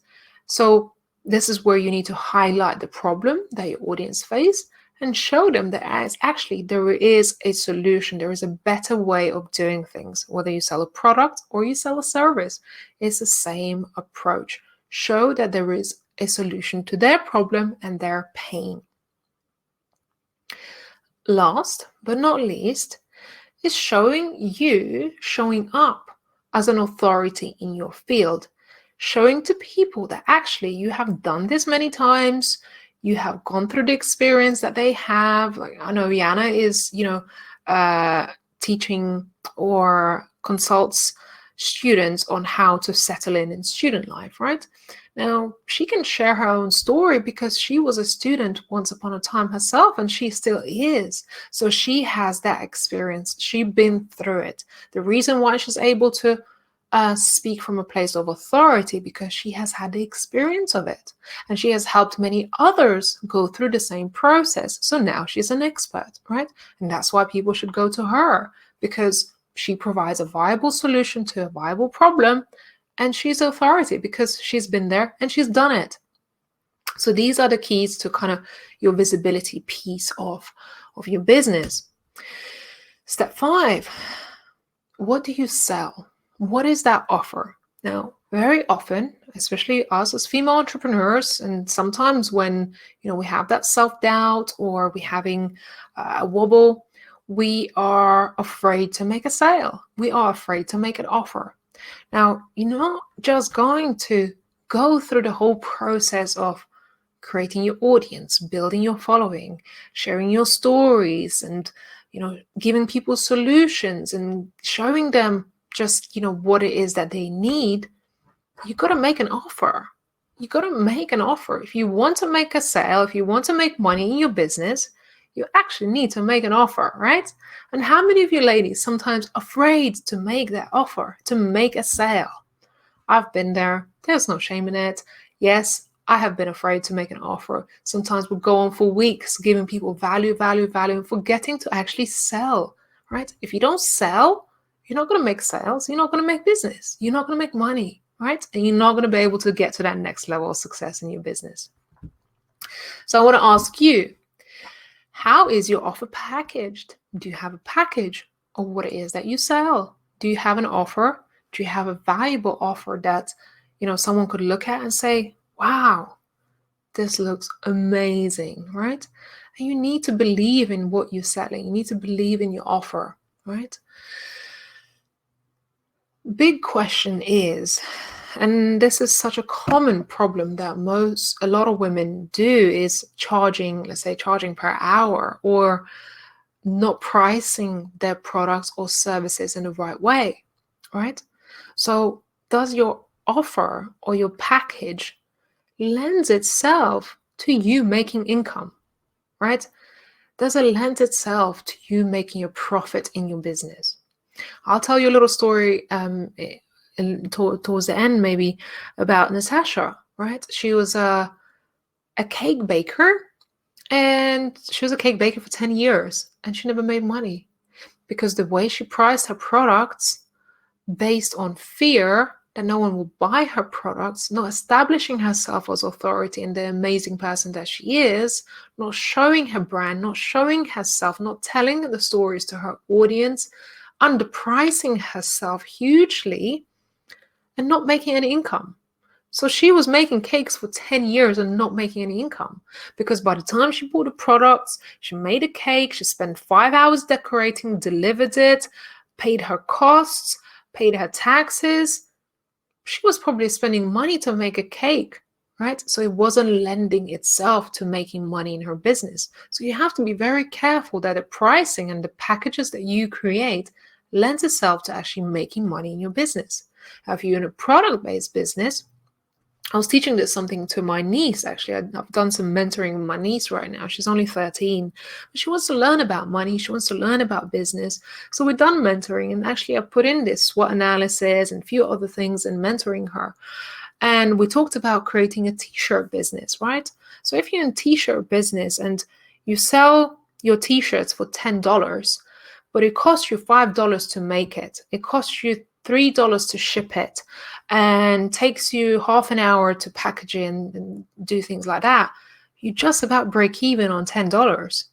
So this is where you need to highlight the problem that your audience face and show them that actually there is a solution. There is a better way of doing things. Whether you sell a product or you sell a service, it's the same approach. Show that there is a solution to their problem and their pain. Last but not least is showing up as an authority in your field, showing to people that actually you have done this many times, you have gone through the experience that they have. Like, I know Rihanna is, teaching or consults students on how to settle in student life, right? Now, she can share her own story because she was a student once upon a time herself, and she still is. So she has that experience. She's been through it. The reason why she's able to speak from a place of authority because she has had the experience of it, and she has helped many others go through the same process. So now she's an expert, right? And that's why people should go to her, because she provides a viable solution to a viable problem, and she's authority because she's been there and she's done it. So these are the keys to kind of your visibility piece of your business. Step 5, what do you sell? What is that offer? Now, very often, especially us as female entrepreneurs, and sometimes when we have that self-doubt or we're having a wobble, we are afraid to make a sale. We are afraid to make an offer. Now, you're not just going to go through the whole process of creating your audience, building your following, sharing your stories, and giving people solutions and showing them just what it is that they need. You got to make an offer. You got to make an offer. If you want to make a sale, if you want to make money in your business, you actually need to make an offer, right? And how many of you ladies sometimes afraid to make that offer, to make a sale? I've been there. There's no shame in it. Yes, I have been afraid to make an offer. Sometimes we'll go on for weeks giving people value, and forgetting to actually sell, right? If you don't sell, you're not going to make sales. You're not going to make business. You're not going to make money, right? And you're not going to be able to get to that next level of success in your business. So I want to ask you, how is your offer packaged? Do you have a package of what it is that you sell? Do you have an offer? Do you have a valuable offer that, someone could look at and say, wow, this looks amazing, right? And you need to believe in what you're selling. You need to believe in your offer, right? Big question is, and this is such a common problem that a lot of women do, is charging per hour, or not pricing their products or services in the right way, right? So does your offer or your package lends itself to you making income, right? Does it lend itself to you making a profit in your business? I'll tell you a little story towards the end, maybe, about Natasha, right? She was a cake baker, and she was a cake baker for 10 years, and she never made money because the way she priced her products based on fear that no one will buy her products, not establishing herself as authority and the amazing person that she is, not showing her brand, not showing herself, not telling the stories to her audience, underpricing herself hugely, and not making any income. So she was making cakes for 10 years and not making any income, because by the time she bought the products, she made a cake, she spent 5 hours decorating, delivered it, paid her costs, paid her taxes. She was probably spending money to make a cake, right? So it wasn't lending itself to making money in her business. So you have to be very careful that the pricing and the packages that you create lends itself to actually making money in your business. Now, if you're in a product-based business, I was teaching this something to my niece, actually. I've done some mentoring with my niece right now. She's only 13, but she wants to learn about money. She wants to learn about business. So we've done mentoring, and actually I've put in this SWOT analysis and a few other things in mentoring her. And we talked about creating a t-shirt business, right? So if you're in t-shirt business and you sell your t-shirts for $10, but it costs you $5 to make it, it costs you $3 to ship it, and takes you half an hour to package it and do things like that, you just about break even on $10.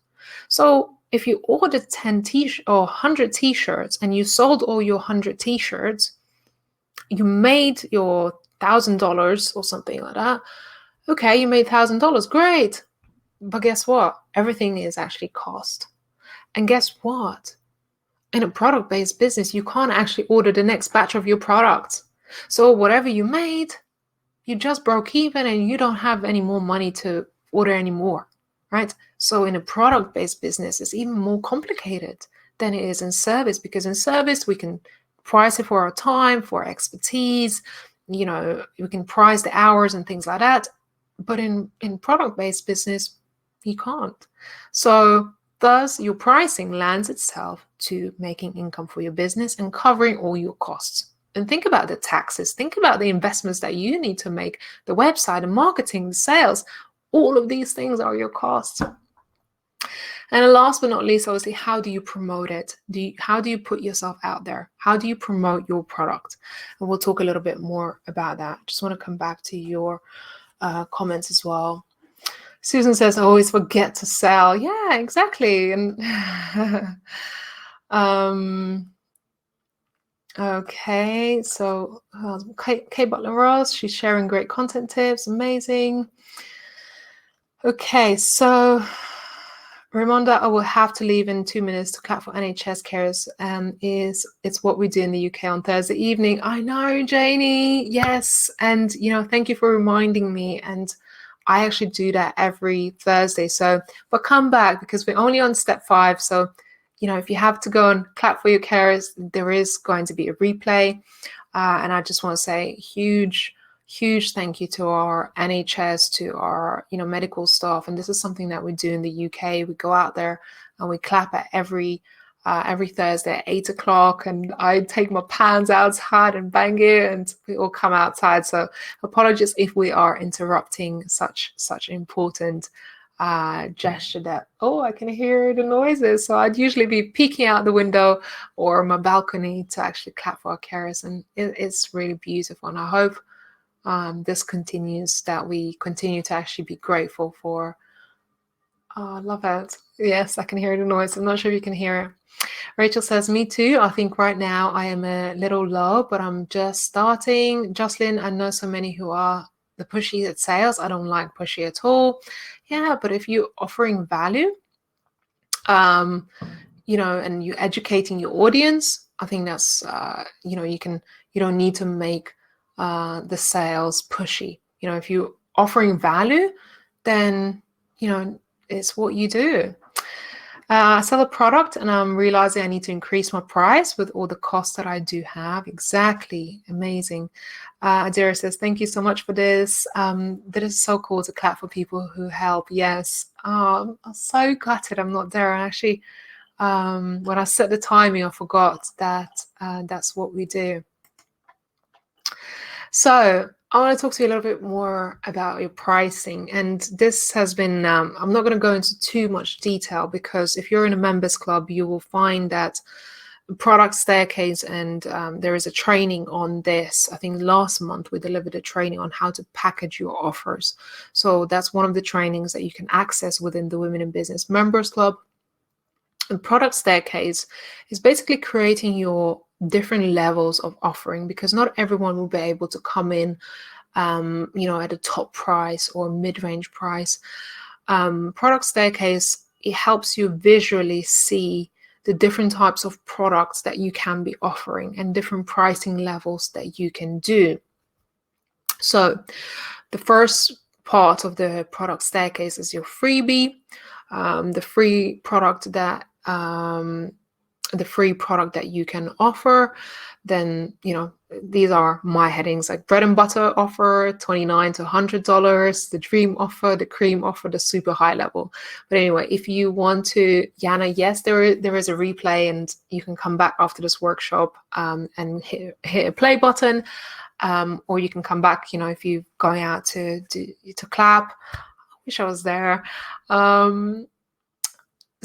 So if you ordered 10 or 100 t-shirts and you sold all your 100 t-shirts, you made your $1,000 or something like that. Okay, you made $1,000, great. But guess what? Everything is actually cost. And guess what? In a product-based business, you can't actually order the next batch of your products. So whatever you made, you just broke even and you don't have any more money to order anymore, right? So in a product-based business, it's even more complicated than it is in service, because in service, we can price it for our time, for our expertise, we can price the hours and things like that. But in product-based business, you can't. So thus, your pricing lends itself to making income for your business and covering all your costs. And think about the taxes. Think about the investments that you need to make, the website, the marketing, the sales. All of these things are your costs. And last but not least, obviously, how do you promote it? How do you put yourself out there? How do you promote your product? And we'll talk a little bit more about that. Just want to come back to your comments as well. Susan says, I always forget to sell. Yeah, exactly. And okay, so Kate Butler-Ross, she's sharing great content tips. Amazing. Okay, so Raimonda, I will have to leave in 2 minutes to clap for NHS carers. It's what we do in the UK on Thursday evening. I know, Janie. Yes, and thank you for reminding me. And I actually do that every Thursday. So, but come back, because we're only on step 5. So, if you have to go and clap for your carers, there is going to be a replay. And I just want to say huge thank you to our NHS, to our medical staff. And this is something that we do in the UK. We go out there and we clap at every Thursday at 8 o'clock, and I take my pans outside and bang it, and we all come outside. So apologies if we are interrupting such important gesture that, I can hear the noises. So I'd usually be peeking out the window or my balcony to actually clap for our carers, and it's really beautiful. And I hope this continues, that we continue to actually be grateful for. I love it. Yes, I can hear the noise. I'm not sure if you can hear it. Rachel says, me too. I think right now I am a little low, but I'm just starting. Jocelyn, I know so many who are the pushy at sales. I don't like pushy at all. Yeah, but if you're offering value, and you're educating your audience, I think that's, you don't need to make the sales pushy. If you're offering value, then, it's what you do. I sell a product and I'm realizing I need to increase my price with all the costs that I do have. Exactly. Amazing. Adira says, thank you so much for this. That is so cool to clap for people who help. Yes. I'm so gutted I'm not there. And actually, when I set the timing, I forgot that that's what we do. So I want to talk to you a little bit more about your pricing. And this has been, I'm not going to go into too much detail, because if you're in a members club, you will find that product staircase, and there is a training on this. I think last month we delivered a training on how to package your offers. So that's one of the trainings that you can access within the Women in Business Members Club. The product staircase is basically creating your different levels of offering, because not everyone will be able to come in at a top price or mid-range price. Product staircase, it helps you visually see the different types of products that you can be offering and different pricing levels that you can do. So the first part of the product staircase is your freebie, the free product that you can offer. Then these are my headings, like bread and butter offer, $29 to $100, the dream offer, the cream offer, the super high level. But anyway, if you want to, Yana, yes, there is a replay, and you can come back after this workshop and hit a play button, or you can come back, if you're going out to clap. I wish I was there. So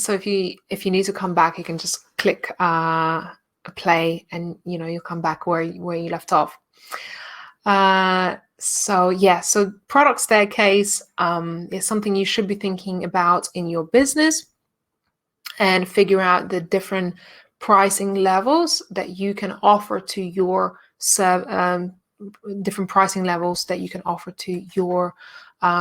if you need to come back, you can just click play, and you'll come back where you left off. So product staircase is something you should be thinking about in your business, and figure out the different pricing levels that you can offer to your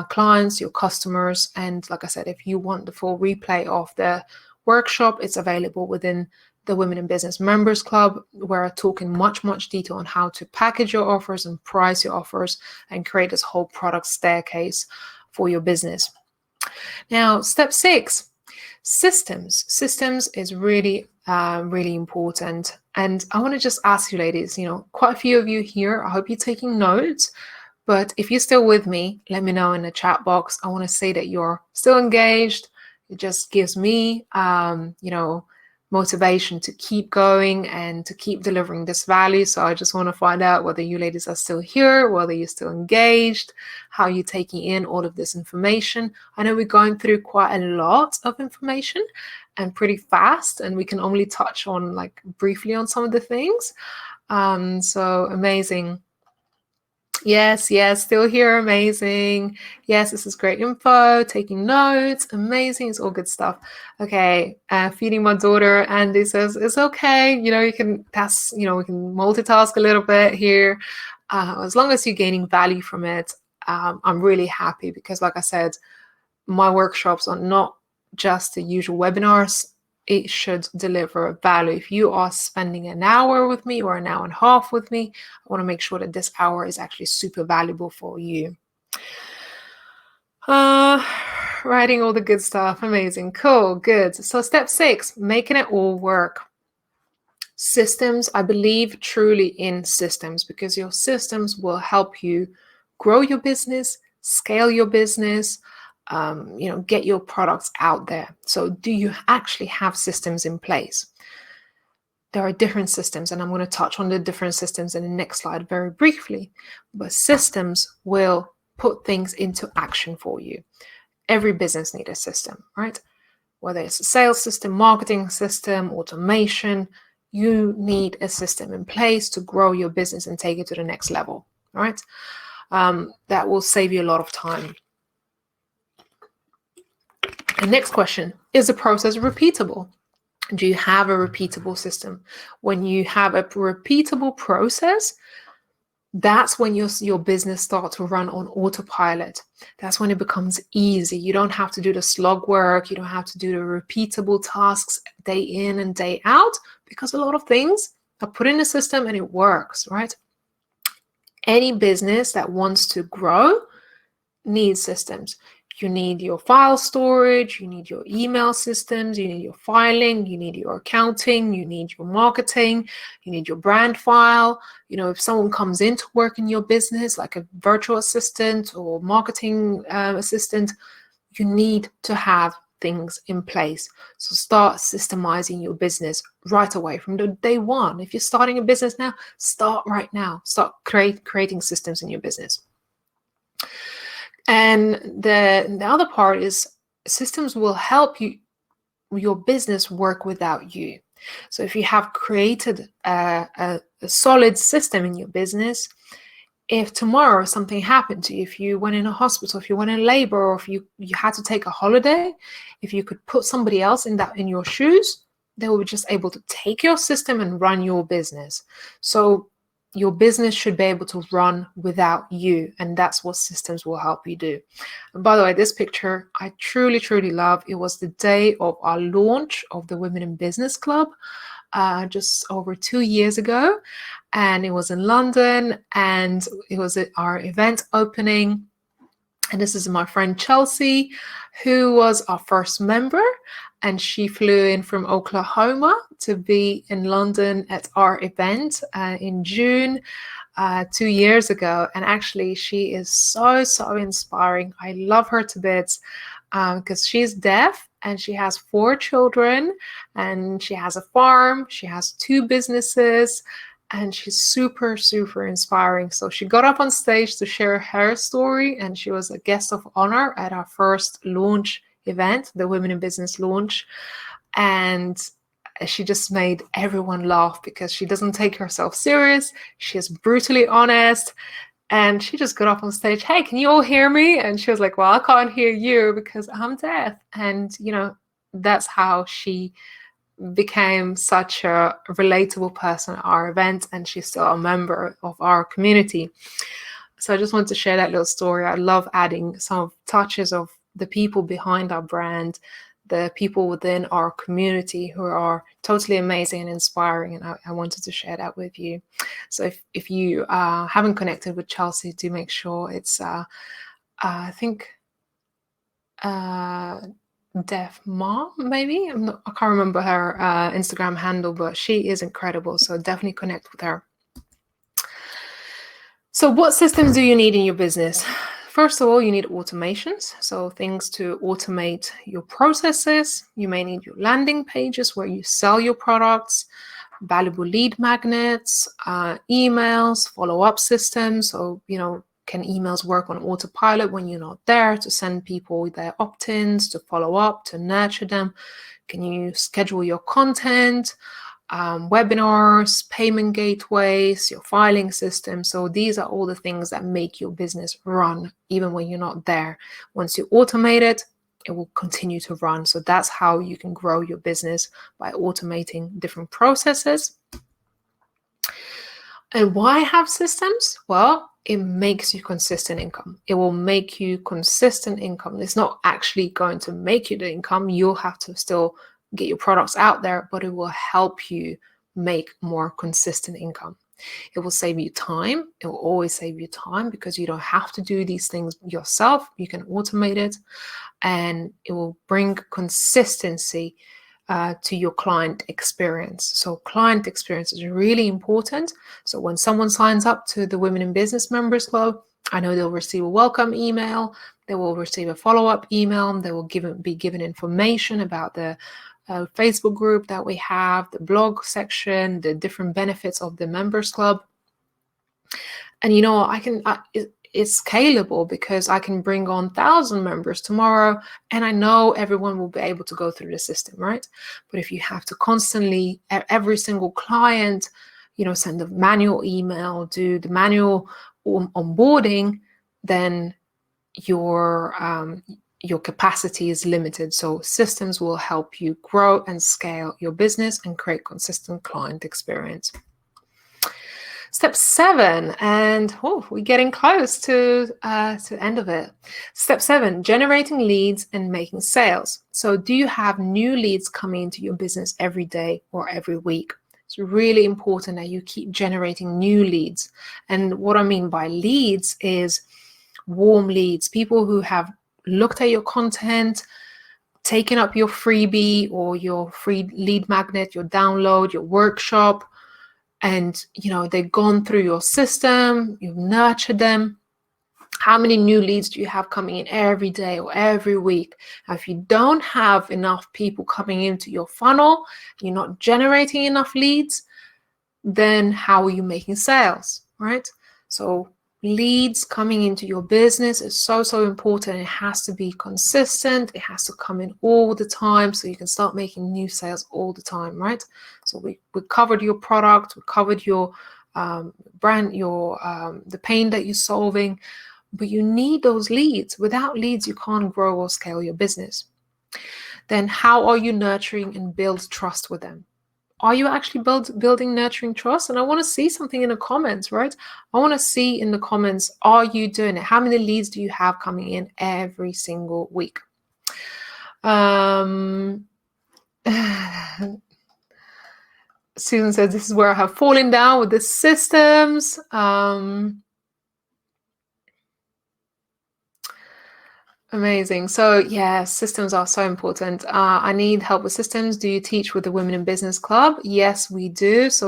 clients, your customers. And like I said, if you want the full replay of the workshop, it's available within the Women in Business Members Club, where I talk in much detail on how to package your offers and price your offers and create this whole product staircase for your business. Now, step 6, systems. Systems is really important. And I want to just ask you, ladies, quite a few of you here, I hope you're taking notes. But if you're still with me, let me know in the chat box. I want to say that you're still engaged. It just gives me, motivation to keep going and to keep delivering this value. So I just want to find out whether you ladies are still here, whether you're still engaged, how you're taking in all of this information. I know we're going through quite a lot of information and pretty fast, and we can only touch on briefly on some of the things. So amazing. Yes, still here. Amazing. Yes, this is great info. Taking notes. Amazing. It's all good stuff. Okay. Feeding my daughter. Andy says it's okay. We can multitask a little bit here. As long as you're gaining value from it, I'm really happy, because like I said, my workshops are not just the usual webinars. It should deliver value. If you are spending an hour with me or an hour and a half with me, I want to make sure that this hour is actually super valuable for you. Writing all the good stuff. Amazing. Cool. Good. So step 6, making it all work. Systems. I believe truly in systems, because your systems will help you grow your business, scale your business, get your products out there. So do you actually have systems in place? There are different systems, and I'm going to touch on the different systems in the next slide very briefly. But systems will put things into action for you. Every business needs a system, right? Whether it's a sales system, marketing system, automation, you need a system in place to grow your business and take it to the next level, right? That will save you a lot of time. The next question, is the process repeatable? Do you have a repeatable system? When you have a repeatable process, that's when your business starts to run on autopilot. That's when it becomes easy. You don't have to do the slog work. You don't have to do the repeatable tasks day in and day out, because a lot of things are put in the system and it works, right? Any business that wants to grow needs systems. You need your file storage, you need your email systems, you need your filing, you need your accounting, you need your marketing, you need your brand file. If someone comes in to work in your business, like a virtual assistant or marketing assistant, you need to have things in place. So start systemizing your business right away from the day one. If you're starting a business now, start right now. Start creating systems in your business. And the other part is systems will help your business work without you. So if you have created a solid system in your business, if tomorrow something happened to you, if you went in a hospital, if you went in labor, or if you had to take a holiday, if you could put somebody else in your shoes, they will be just able to take your system and run your business. So your business should be able to run without you, and that's what systems will help you do. And by the way, this picture I truly, truly love. It was the day of our launch of the Women in Business Club, just over 2 years ago, and it was in London, and it was at our event opening. And this is my friend Chelsea, who was our first member, and she flew in from Oklahoma to be in London at our event in June 2 years ago. And actually, she is so inspiring. I love her to bits because she's deaf and she has 4 children and she has a farm. She has 2 businesses. And she's super inspiring. So she got up on stage to share her story, and she was a guest of honor at our first launch event, the Women in Business launch. And she just made everyone laugh because she doesn't take herself serious. She is brutally honest. And she just got up on stage, hey, can you all hear me? And she was like, well, I can't hear you because I'm deaf. And, that's how she became such a relatable person at our event, and she's still a member of our community. So I just wanted to share that little story. I love adding some touches of the people behind our brand, the people within our community who are totally amazing and inspiring, and I wanted to share that with you. So if you haven't connected with Chelsea, do make sure it's I think Deaf Mom, maybe. I can't remember her Instagram handle, but she is incredible. So definitely connect with her. So what systems do you need in your business? First of all, you need automations. So things to automate your processes. You may need your landing pages where you sell your products, valuable lead magnets, emails, follow-up systems. So, can emails work on autopilot when you're not there to send people their opt-ins, to follow up, to nurture them? Can you schedule your content, webinars, payment gateways, your filing system? So these are all the things that make your business run even when you're not there. Once you automate it, it will continue to run. So that's how you can grow your business, by automating different processes. And why have systems? Well, it makes you consistent income. It will make you consistent income. It's not actually going to make you the income. You'll have to still get your products out there, but it will help you make more consistent income. It will save you time. It will always save you time because you don't have to do these things yourself. You can automate it, and it will bring consistency to your client experience. So client experience is really important. So when someone signs up to the Women in Business Members Club, I know they'll receive a welcome email, they will receive a follow-up email, they will be given information about the Facebook group that we have, the blog section, the different benefits of the Members Club. And it's scalable because I can bring on 1,000 members tomorrow, and I know everyone will be able to go through the system, right? But if you have to constantly, every single client, send a manual email, do the manual onboarding, then your capacity is limited. So systems will help you grow and scale your business and create consistent client experience. Step 7, and we're getting close to the end of it. Step 7, generating leads and making sales. So do you have new leads coming into your business every day or every week? It's really important that you keep generating new leads. And what I mean by leads is warm leads, people who have looked at your content, taken up your freebie or your free lead magnet, your download, your workshop, and they've gone through your system, you've nurtured them. How many new leads do you have coming in every day or every week? Now, if you don't have enough people coming into your funnel, you're not generating enough leads, then how are you making sales, right? So Leads coming into your business is so, so important. It has to be consistent. It has to come in all the time so you can start making new sales all the time, right? So we covered your product, we covered your brand, the pain that you're solving, but you need those leads. Without leads, you can't grow or scale your business. Then how are you nurturing and build trust with them? Are you actually building nurturing trust? And I want to see something in the comments, right? I want to see in the comments, are you doing it? How many leads do you have coming in every single week? Susan says, this is where I have fallen down with the systems. Amazing. So yeah, systems are so important. I need help with systems. Do you teach with the Women in Business Club? Yes, we do. So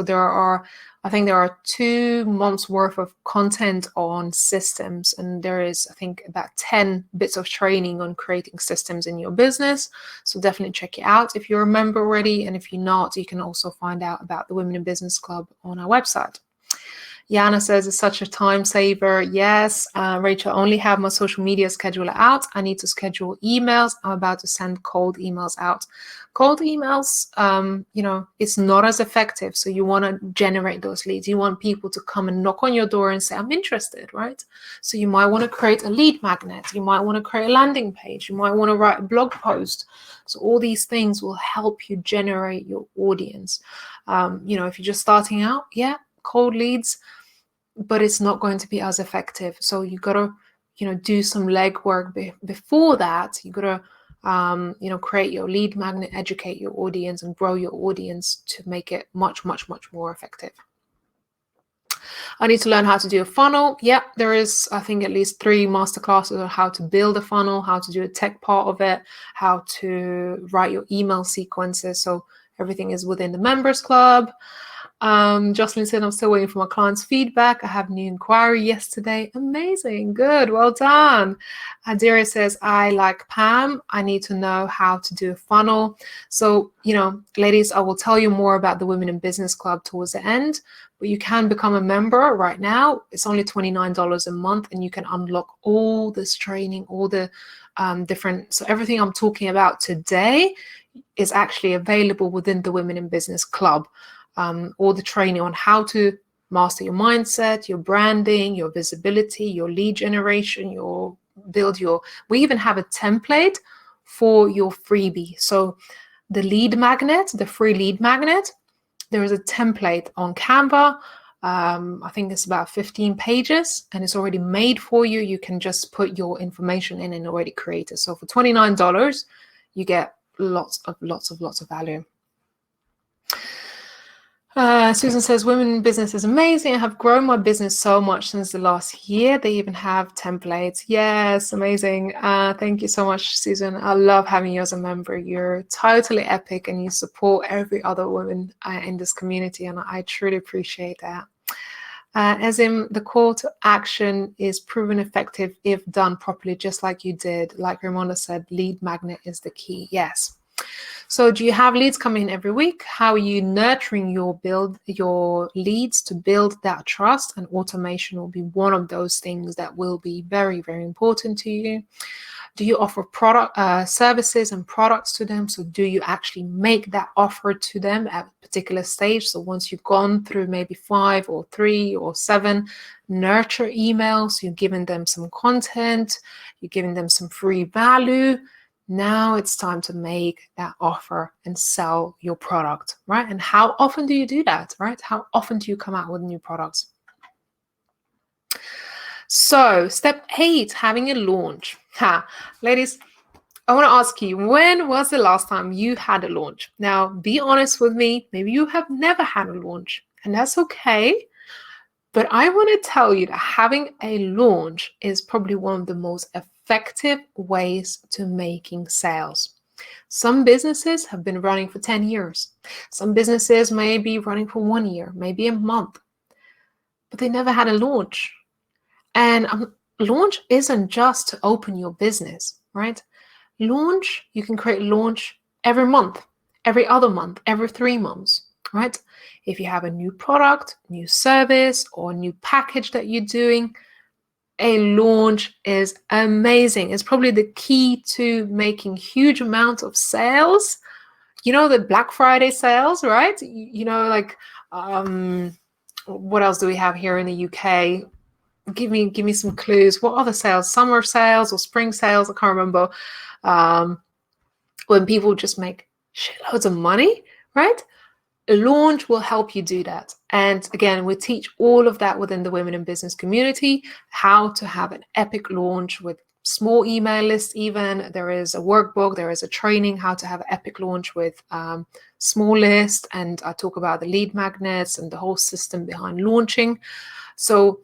I think there are 2 months worth of content on systems, and there is, I think, about 10 bits of training on creating systems in your business. So definitely check it out if you're a member already, and if you're not, you can also find out about the Women in Business Club on our website. Yana says it's such a time saver. Yes, Rachel, I only have my social media scheduler out. I need to schedule emails. I'm about to send cold emails out. Cold emails, it's not as effective. So you want to generate those leads. You want people to come and knock on your door and say, I'm interested, right? So you might want to create a lead magnet. You might want to create a landing page. You might want to write a blog post. So all these things will help you generate your audience. If you're just starting out, cold leads, but it's not going to be as effective. So you got to, do some legwork before that. You got to, create your lead magnet, educate your audience, and grow your audience to make it much, much, much more effective. I need to learn how to do a funnel. Yeah, there is, I think, at least 3 masterclasses on how to build a funnel, how to do a tech part of it, how to write your email sequences. So everything is within the members club. Jocelyn said, I'm still waiting for my client's feedback. I have a new inquiry yesterday. Amazing. Good. Well done. Adira says, I like Pam. I need to know how to do a funnel. So, ladies, I will tell you more about the Women in Business Club towards the end, but you can become a member right now. It's only $29 a month, and you can unlock all this training, all the so everything I'm talking about today is actually available within the Women in Business Club. All the training on how to master your mindset, your branding, your visibility, your lead generation, we even have a template for your freebie. So the lead magnet, the free lead magnet, there is a template on Canva. I think it's about 15 pages, and it's already made for you. You can just put your information in and already create it. So for $29, you get lots of value. Susan says, women in business is amazing. I have grown my business so much since the last year. They even have templates. Yes, amazing. Thank you so much, Susan. I love having you as a member. You're totally epic, and you support every other woman in this community, and I truly appreciate that. As in, the call to action is proven effective if done properly, just like you did. Like Ramonda said, lead magnet is the key. Yes. So do you have leads coming in every week? How are you nurturing your leads to build that trust? And automation will be one of those things that will be very, very important to you. Do you offer services and products to them? So do you actually make that offer to them at a particular stage? So once you've gone through maybe 5 or 3 or 7 nurture emails, you're giving them some content, you're giving them some free value. Now it's time to make that offer and sell your product, right? And how often do you do that, right? How often do you come out with new products? So step 8, having a launch. Ladies, I want to ask you, when was the last time you had a launch? Now, be honest with me. Maybe you have never had a launch, and that's okay. But I want to tell you that having a launch is probably one of the most effective ways to making sales. Some businesses have been running for 10 years. Some businesses may be running for 1 year, maybe a month, but they never had a launch. And launch isn't just to open your business, right? Launch, you can create launch every month, every other month, every 3 months, right? If you have a new product, new service, or new package that you're doing, A launch is amazing. It's probably the key to making huge amounts of sales. You know, the Black Friday sales, right? Like, what else do we have here in the UK? Give me some clues. What other sales? Summer sales or spring sales? I can't remember. When people just make shitloads of money, right? A launch will help you do that. And again, we teach all of that within the Women in Business community, how to have an epic launch with small email lists. Even there is a workbook, there is a training how to have an epic launch with small list. And I talk about the lead magnets and the whole system behind launching. So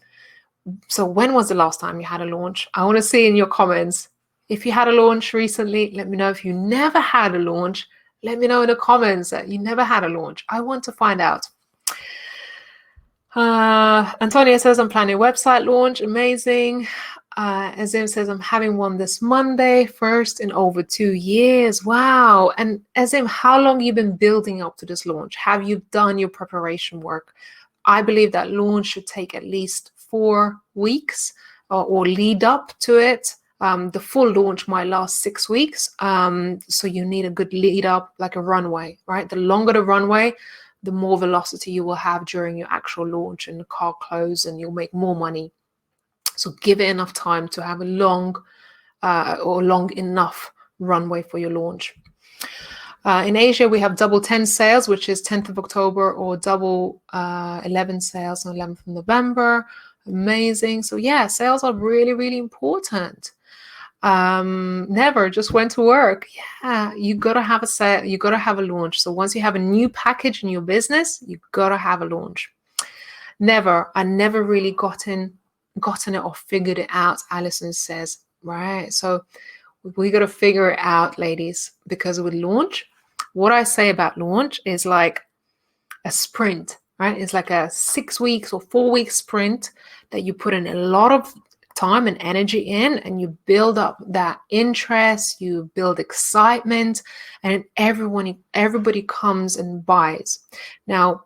when was the last time you had a launch? I want to see in your comments. If you had a launch recently, let me know. If you never had a launch, let me know in the comments that you never had a launch. I want to find out. Antonia says, I'm planning a website launch. Amazing. Azim says, I'm having one this Monday, first in over 2 years. Wow. And Azim, how long have you been building up to this launch? Have you done your preparation work? I believe that launch should take at least 4 weeks or lead up to it. The full launch might last 6 weeks. So you need a good lead up, like a runway, right? The longer the runway, the more velocity you will have during your actual launch and the car close and you'll make more money. So give it enough time to have a long enough runway for your launch. In Asia, we have double 10 sales, which is 10th of October, or double 11 sales on 11th of November. Amazing. So yeah, sales are really, really important. Never just went to work. Yeah, you gotta have a sale, you gotta have a launch. So once you have a new package in your business, you gotta have a launch. I never really gotten it or figured it out, Alison says. Right, so we got to figure it out, ladies, because with launch, what I say about launch is like a sprint, right? It's like a 6 weeks or 4 week sprint that you put in a lot of time and energy in, and you build up that interest, you build excitement, and everybody comes and buys. Now,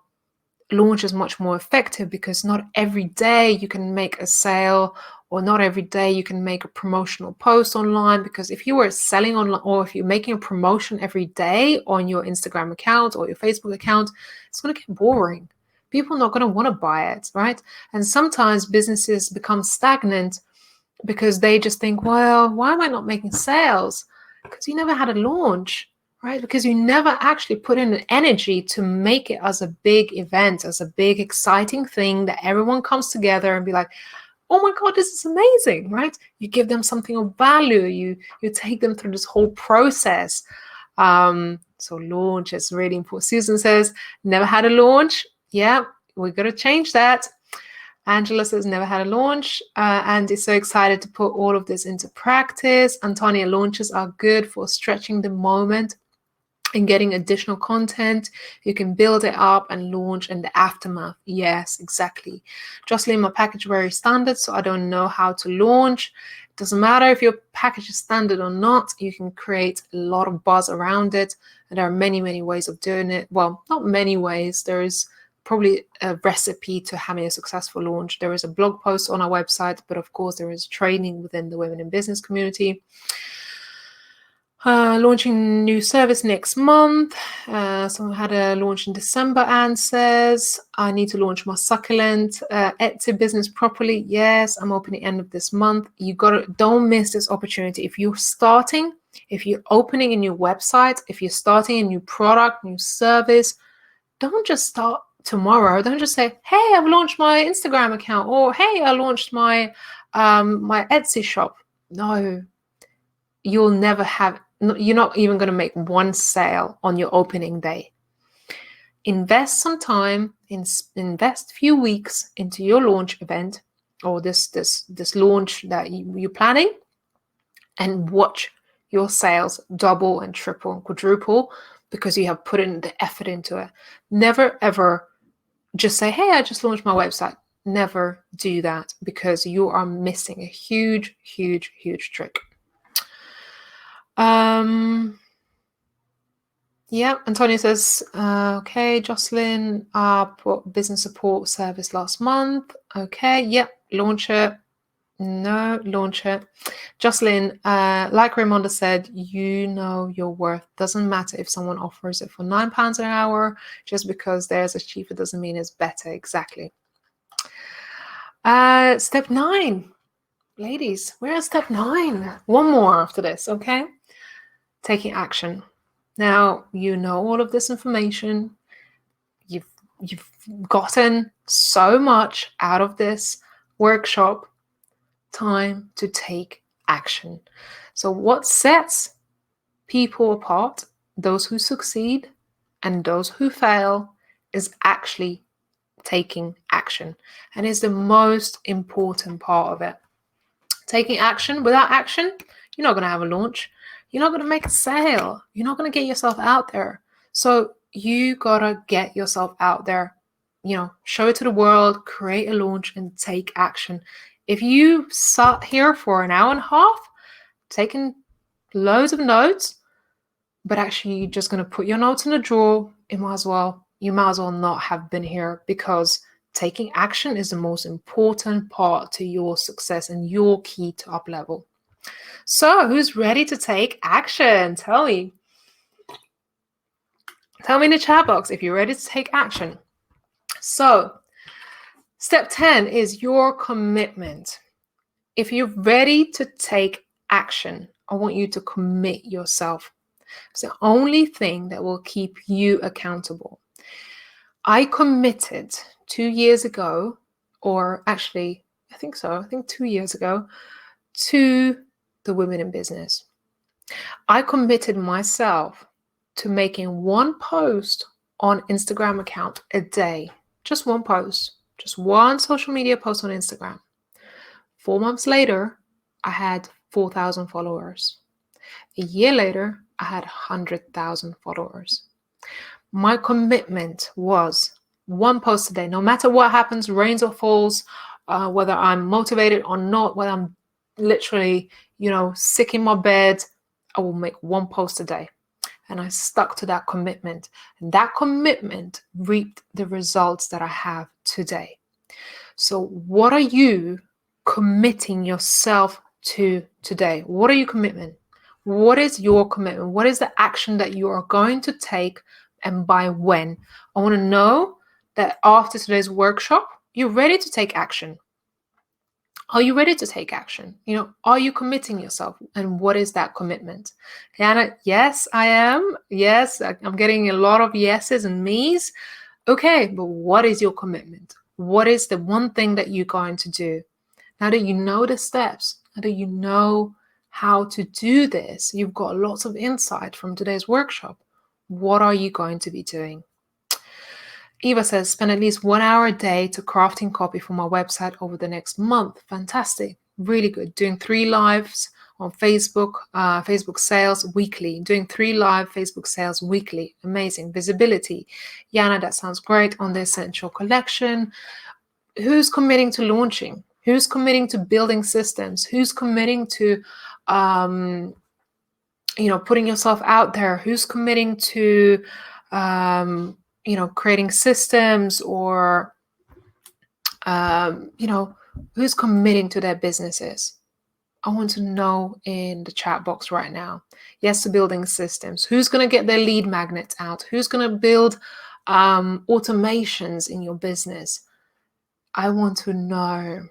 launch is much more effective because not every day you can make a sale, or not every day you can make a promotional post online. Because if you were selling online, or if you're making a promotion every day on your Instagram account or your Facebook account, it's going to get boring. People are not going to want to buy it, right? And sometimes businesses become stagnant because they just think, well, why am I not making sales? Because you never had a launch, right? Because you never actually put in the energy to make it as a big event, as a big, exciting thing that everyone comes together and be like, oh my God, this is amazing, right? You give them something of value. You take them through this whole process. So launch is really important. Susan says, never had a launch. Yeah, we're going to change that. Angela says, never had a launch and is so excited to put all of this into practice. Antonia, launches are good for stretching the moment and getting additional content. You can build it up and launch in the aftermath. Yes, exactly. Jocelyn, my package is very standard, so I don't know how to launch. It doesn't matter if your package is standard or not. You can create a lot of buzz around it. And there are many, many ways of doing it. Well, not many ways. There is probably a recipe to having a successful launch. There is a blog post on our website, but of course there is training within the Women in Business community. Launching new service next month. Someone had a launch in December. Anne says, I need to launch my succulent Etsy business properly. Yes, I'm opening end of this month. Don't miss this opportunity. If you're opening a new website, if you're starting a new product, new service, don't just start tomorrow. Don't just say, hey, I've launched my Instagram account, or hey, I launched my my Etsy shop. No, you're not even going to make one sale on your opening day. Invest some time, invest a few weeks into your launch event, or this launch that you're planning, and watch your sales double and triple and quadruple because you have put in the effort into it. Never ever just say, hey, I just launched my website. Never do that, because you are missing a huge, huge, huge trick. Yeah, Antonia says, okay, Jocelyn, business support service last month. Okay, yep, launch it. No, launch it. Jocelyn, like Raimonda said, you know your worth. Doesn't matter if someone offers it for £9 an hour. Just because theirs is cheaper doesn't mean it's better. Exactly. Step 9. Ladies, we're at step 9. One more after this, okay? Taking action. Now, you know all of this information. You've gotten so much out of this workshop. Time to take action. So what sets people apart, those who succeed and those who fail, is actually taking action, and is the most important part of it. Taking action. Without action, you're not going to have a launch. You're not going to make a sale. You're not going to get yourself out there. So you got to get yourself out there, show it to the world, create a launch, and take action. If you sat here for an hour and a half, taking loads of notes, but actually you're just going to put your notes in a drawer, you might as well not have been here, because taking action is the most important part to your success and your key to up level. So who's ready to take action? Tell me in the chat box if you're ready to take action. So step 10 is your commitment. If you're ready to take action, I want you to commit yourself. It's the only thing that will keep you accountable. I committed 2 years ago, or actually, I think 2 years ago, to the Women in Business. I committed myself to making one post on Instagram account a day. Just one post, just one social media post on Instagram. 4 months later, I had 4,000 followers. A year later, I had 100,000 followers. My commitment was one post a day. No matter what happens, rains or falls, whether I'm motivated or not, whether I'm literally, sick in my bed, I will make one post a day. And I stuck to that commitment. And that commitment reaped the results that I have today. So what are you committing yourself to today? What are your commitment? What is your commitment? What is the action that you are going to take, and by when? I want to know that after today's workshop, you're ready to take action. Are you ready to take action? Are you committing yourself? And what is that commitment? Anna, yes, I am. Yes, I'm getting a lot of yeses and me's. Okay, but what is your commitment? What is the one thing that you're going to do? Now that you know the steps, now that you know how to do this, you've got lots of insight from today's workshop. What are you going to be doing? Eva says, spend at least 1 hour a day to crafting copy for my website over the next month. Fantastic. Really good. Doing 3 lives on Facebook, Facebook sales weekly. Doing 3 live Facebook sales weekly. Amazing. Visibility. Yana, that sounds great. On the Essential Collection. Who's committing to launching? Who's committing to building systems? Who's committing to, putting yourself out there? Who's committing to, creating systems, or, who's committing to their businesses? I want to know in the chat box right now. Yes, to building systems. Who's going to get their lead magnets out? Who's going to build automations in your business? I want to know.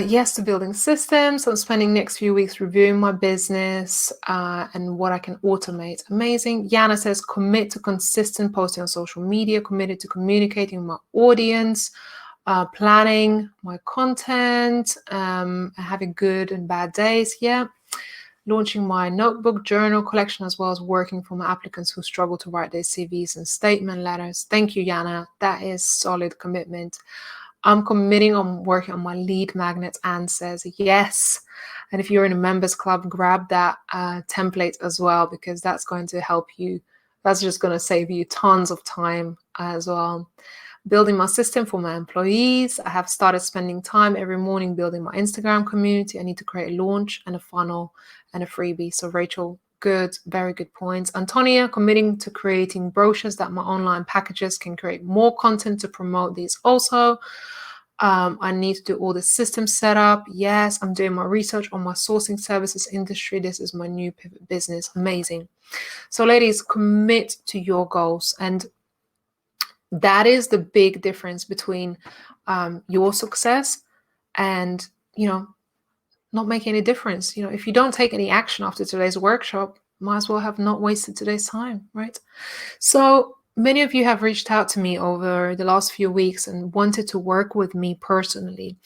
Yes, to building systems. I'm spending next few weeks reviewing my business and what I can automate. Amazing. Yana says, commit to consistent posting on social media, committed to communicating with my audience, planning my content, having good and bad days. Yeah. Launching my notebook journal collection, as well as working for my applicants who struggle to write their CVs and statement letters. Thank you, Yana. That is solid commitment. I'm committing on working on my lead magnets, and says yes. And if you're in a members club, grab that template as well, because that's going to help you. That's just going to save you tons of time as well. Building my system for my employees. I have started spending time every morning building my Instagram community. I need to create a launch and a funnel and a freebie. So Rachel, good, very good points. Antonia, committing to creating brochures that my online packages can create more content to promote these also. I need to do all the system setup. Yes, I'm doing my research on my sourcing services industry. This is my new pivot business. Amazing. So, ladies, commit to your goals. And that is the big difference between your success and, not making any difference. If you don't take any action after today's workshop, might as well have not wasted today's time, right? So many of you have reached out to me over the last few weeks and wanted to work with me personally.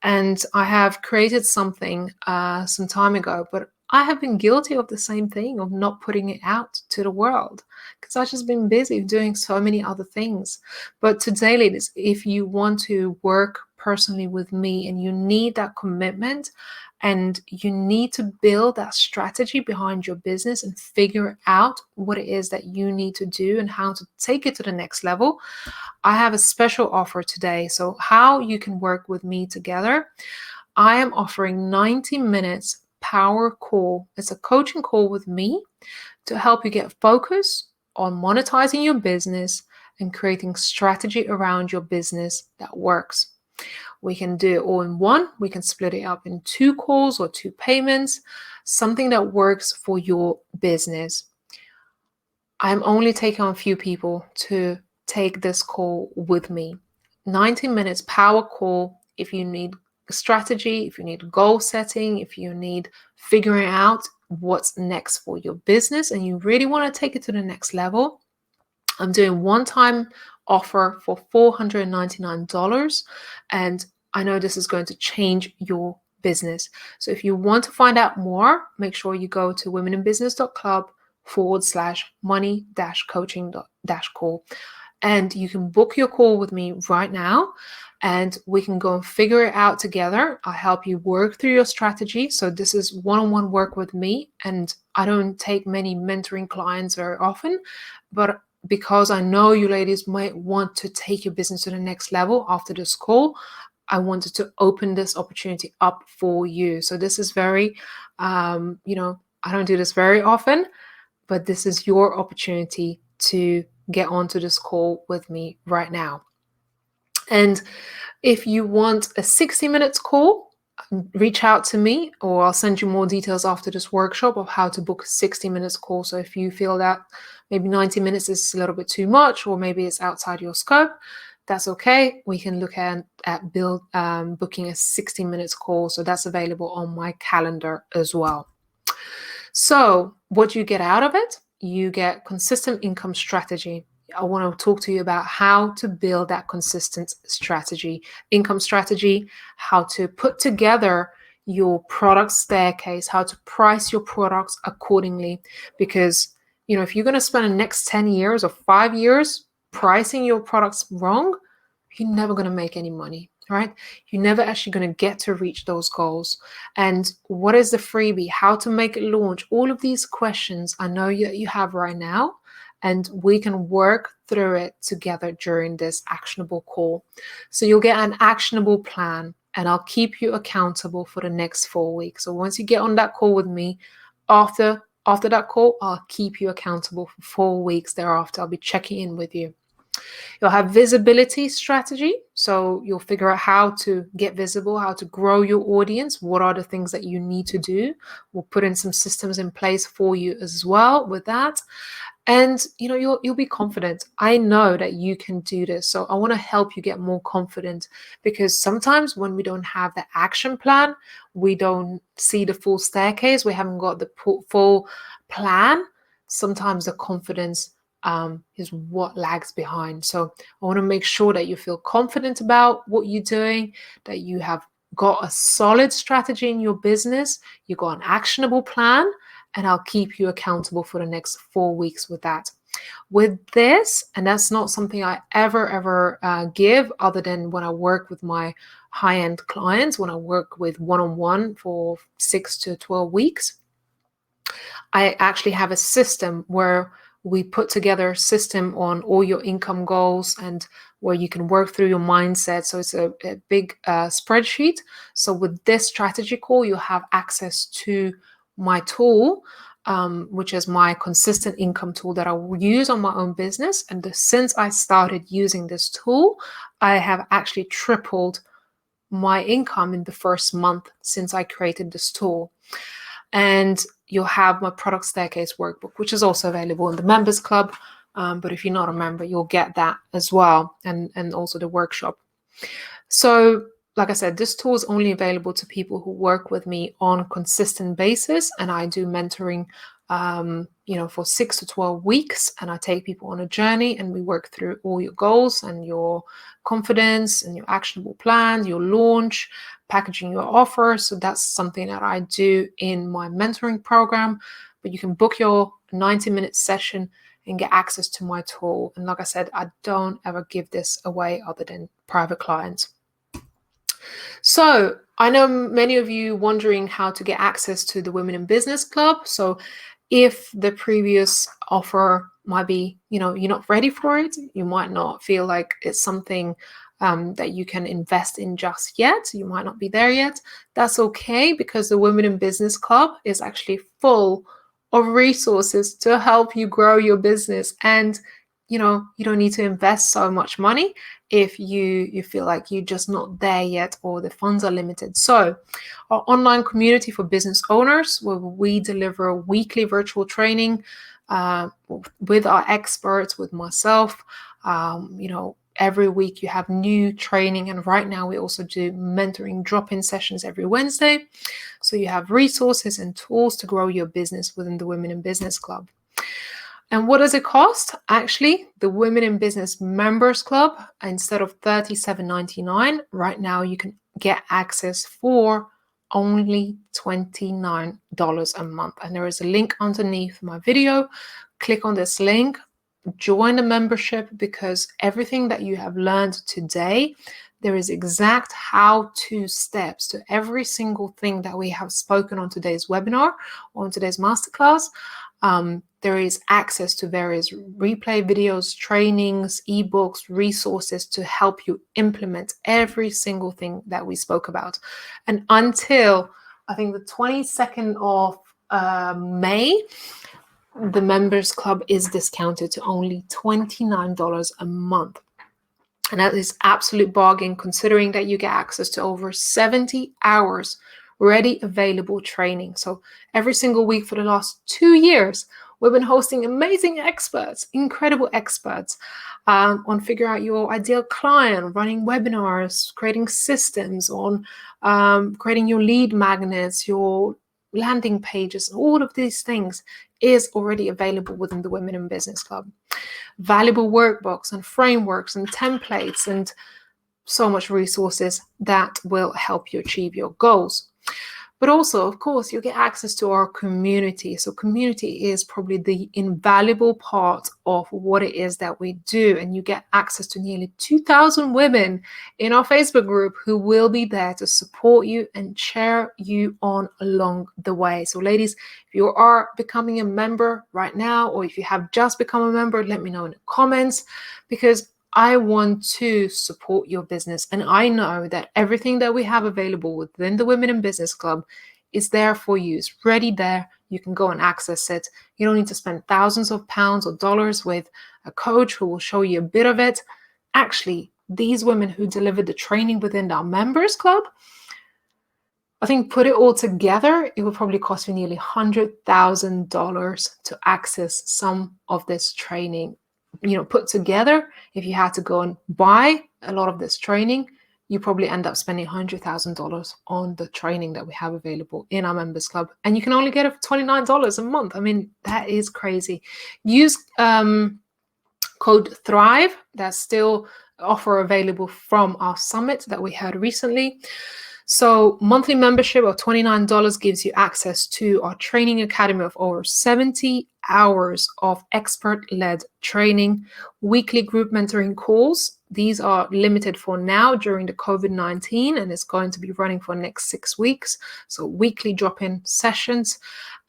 And I have created something some time ago, but I have been guilty of the same thing, of not putting it out to the world because I've just been busy doing so many other things. But today, ladies, if you want to work personally with me and you need that commitment, and you need to build that strategy behind your business and figure out what it is that you need to do and how to take it to the next level, I have a special offer today. So, how you can work with me together, I am offering 90 minutes power call. It's a coaching call with me to help you get focus on monetizing your business and creating strategy around your business that works. We can do it all in one. We can split it up in 2 calls or 2 payments, something that works for your business. I'm only taking on a few people to take this call with me. 90 minutes power call. If you need strategy, if you need goal setting, if you need figuring out what's next for your business and you really want to take it to the next level, I'm doing one-time offer for $499, and I know this is going to change your business. So if you want to find out more, make sure you go to womeninbusiness.club/money-coaching-call, and you can book your call with me right now, and we can go and figure it out together. I help you work through your strategy. So this is one-on-one work with me, and I don't take many mentoring clients very often, but because I know you ladies might want to take your business to the next level after this call, I wanted to open this opportunity up for you. So this is very, I don't do this very often, but this is your opportunity to get onto this call with me right now. And if you want a 60 minutes call, reach out to me, or I'll send you more details after this workshop of how to book a 60 minutes call. So if you feel that maybe 90 minutes is a little bit too much, or maybe it's outside your scope, that's okay. We can look at booking a 60 minutes call. So that's available on my calendar as well. So what you get out of it, you get consistent income strategy. I want to talk to you about how to build that consistent strategy, income strategy, how to put together your product staircase, how to price your products accordingly. Because, if you're going to spend the next 10 years or 5 years pricing your products wrong, you're never going to make any money, right? You're never actually going to get to reach those goals. And what is the freebie? How to make it launch? All of these questions I know you have right now, and we can work through it together during this actionable call. So you'll get an actionable plan, and I'll keep you accountable for the next 4 weeks. So once you get on that call with me, after that call, I'll keep you accountable for 4 weeks thereafter. I'll be checking in with you. You'll have visibility strategy. So you'll figure out how to get visible, how to grow your audience. What are the things that you need to do? We'll put in some systems in place for you as well with that. And you'll be confident. I know that you can do this. So I want to help you get more confident, because sometimes when we don't have the action plan, we don't see the full staircase, we haven't got the full plan. Sometimes the confidence is what lags behind. So I want to make sure that you feel confident about what you're doing, that you have got a solid strategy in your business, you got an actionable plan, and I'll keep you accountable for the next 4 weeks with that. With this, and that's not something I ever give other than when I work with my high-end clients, when I work with one-on-one for 6 to 12 weeks, I actually have a system where we put together a system on all your income goals and where you can work through your mindset. So it's a big spreadsheet. So with this strategy call, you'll have access to my tool, which is my consistent income tool that I will use on my own business. And since I started using this tool, I have actually tripled my income in the first month since I created this tool. And you'll have my product staircase workbook, which is also available in the members club. But if you're not a member, you'll get that as well, and also the workshop. So, like I said, this tool is only available to people who work with me on a consistent basis, and I do mentoring, for 6 to 12 weeks, and I take people on a journey, and we work through all your goals and your confidence and your actionable plan, your launch, packaging your offer. So that's something that I do in my mentoring program. But you can book your 90-minute session and get access to my tool. And like I said, I don't ever give this away other than private clients. So I know many of you wondering how to get access to the Women in Business Club. So if the previous offer might be, you're not ready for it, you might not feel like it's something that you can invest in just yet, you might not be there yet, that's okay, because the Women in Business Club is actually full of resources to help you grow your business. And you don't need to invest so much money if you feel like you're just not there yet or the funds are limited. So our online community for business owners, where we deliver weekly virtual training with our experts, with myself. Every week you have new training, and right now we also do mentoring drop-in sessions every Wednesday. So you have resources and tools to grow your business within the Women in Business Club. And what does it cost? Actually, the Women in Business Members Club, instead of $37.99, right now you can get access for only $29 a month. And there is a link underneath my video. Click on this link, join the membership, because everything that you have learned today, there is exact how-to steps to every single thing that we have spoken on today's webinar or on today's masterclass. There is access to various replay videos, trainings, ebooks, resources to help you implement every single thing that we spoke about. And until, I think, the 22nd of May, the Members Club is discounted to only $29 a month. And that is absolute bargain, considering that you get access to over 70 hours ready available training. So every single week for the last 2 years, we've been hosting amazing experts, incredible experts on figuring out your ideal client, running webinars, creating systems, on creating your lead magnets, your landing pages. All of these things is already available within the Women in Business Club. Valuable workbooks and frameworks and templates and so much resources that will help you achieve your goals. But also, of course, you'll get access to our community. So community is probably the invaluable part of what it is that we do. And you get access to nearly 2,000 women in our Facebook group who will be there to support you and cheer you on along the way. So ladies, if you are becoming a member right now, or if you have just become a member, let me know in the comments, because I want to support your business. And I know that everything that we have available within the Women in Business Club is there for you. It's ready there. You can go and access it. You don't need to spend thousands of pounds or dollars with a coach who will show you a bit of it. Actually, these women who deliver the training within our members club, I think put it all together, it would probably cost me nearly $100,000 to access some of this training. Put together, if you had to go and buy a lot of this training, you probably end up spending $100,000 on the training that we have available in our members club. And you can only get it for $29 a month. I mean, that is crazy. Use code THRIVE. That's still offer available from our summit that we had recently. So monthly membership of $29 gives you access to our training academy of over 70 hours of expert-led training, weekly group mentoring calls. These are limited for now during the COVID-19, and it's going to be running for the next 6 weeks. So weekly drop-in sessions,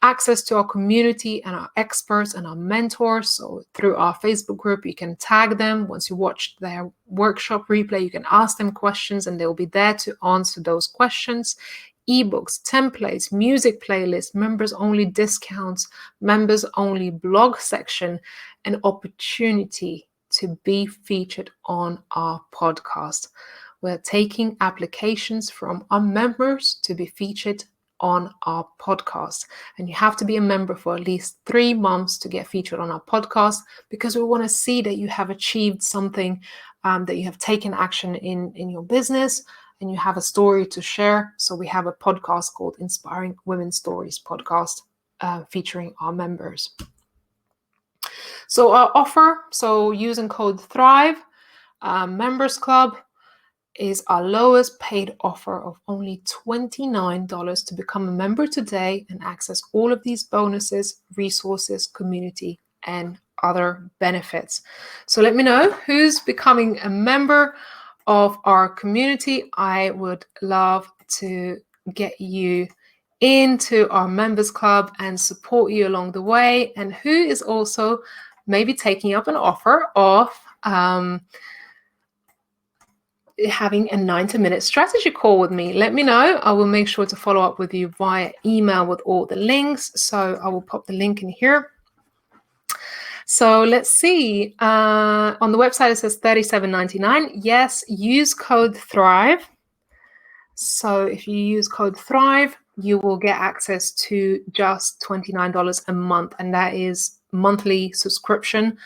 access to our community and our experts and our mentors. So through our Facebook group, you can tag them. Once you watch their workshop replay, you can ask them questions and they'll be there to answer those questions. Ebooks, templates, music playlists, members only discounts, members only blog section, and opportunity to be featured on our podcast. We're taking applications from our members to be featured on our podcast. And you have to be a member for at least 3 months to get featured on our podcast, because we want to see that you have achieved something, that you have taken action in your business, and you have a story to share. So we have a podcast called Inspiring Women's Stories Podcast, featuring our members. So our offer, so using code THRIVE, Members Club, is our lowest paid offer of only $29 to become a member today and access all of these bonuses, resources, community, and other benefits. So let me know who's becoming a member of our community. I would love to get you into our members club and support you along the way, and who is also maybe taking up an offer of having a 90-minute strategy call with me. Let me know. I will make sure to follow up with you via email with all the links. So I will pop the link in here. So let's see. On the website, it says $37.99. Yes, use code THRIVE. So if you use code THRIVE, you will get access to just $29 a month. And that is monthly subscription.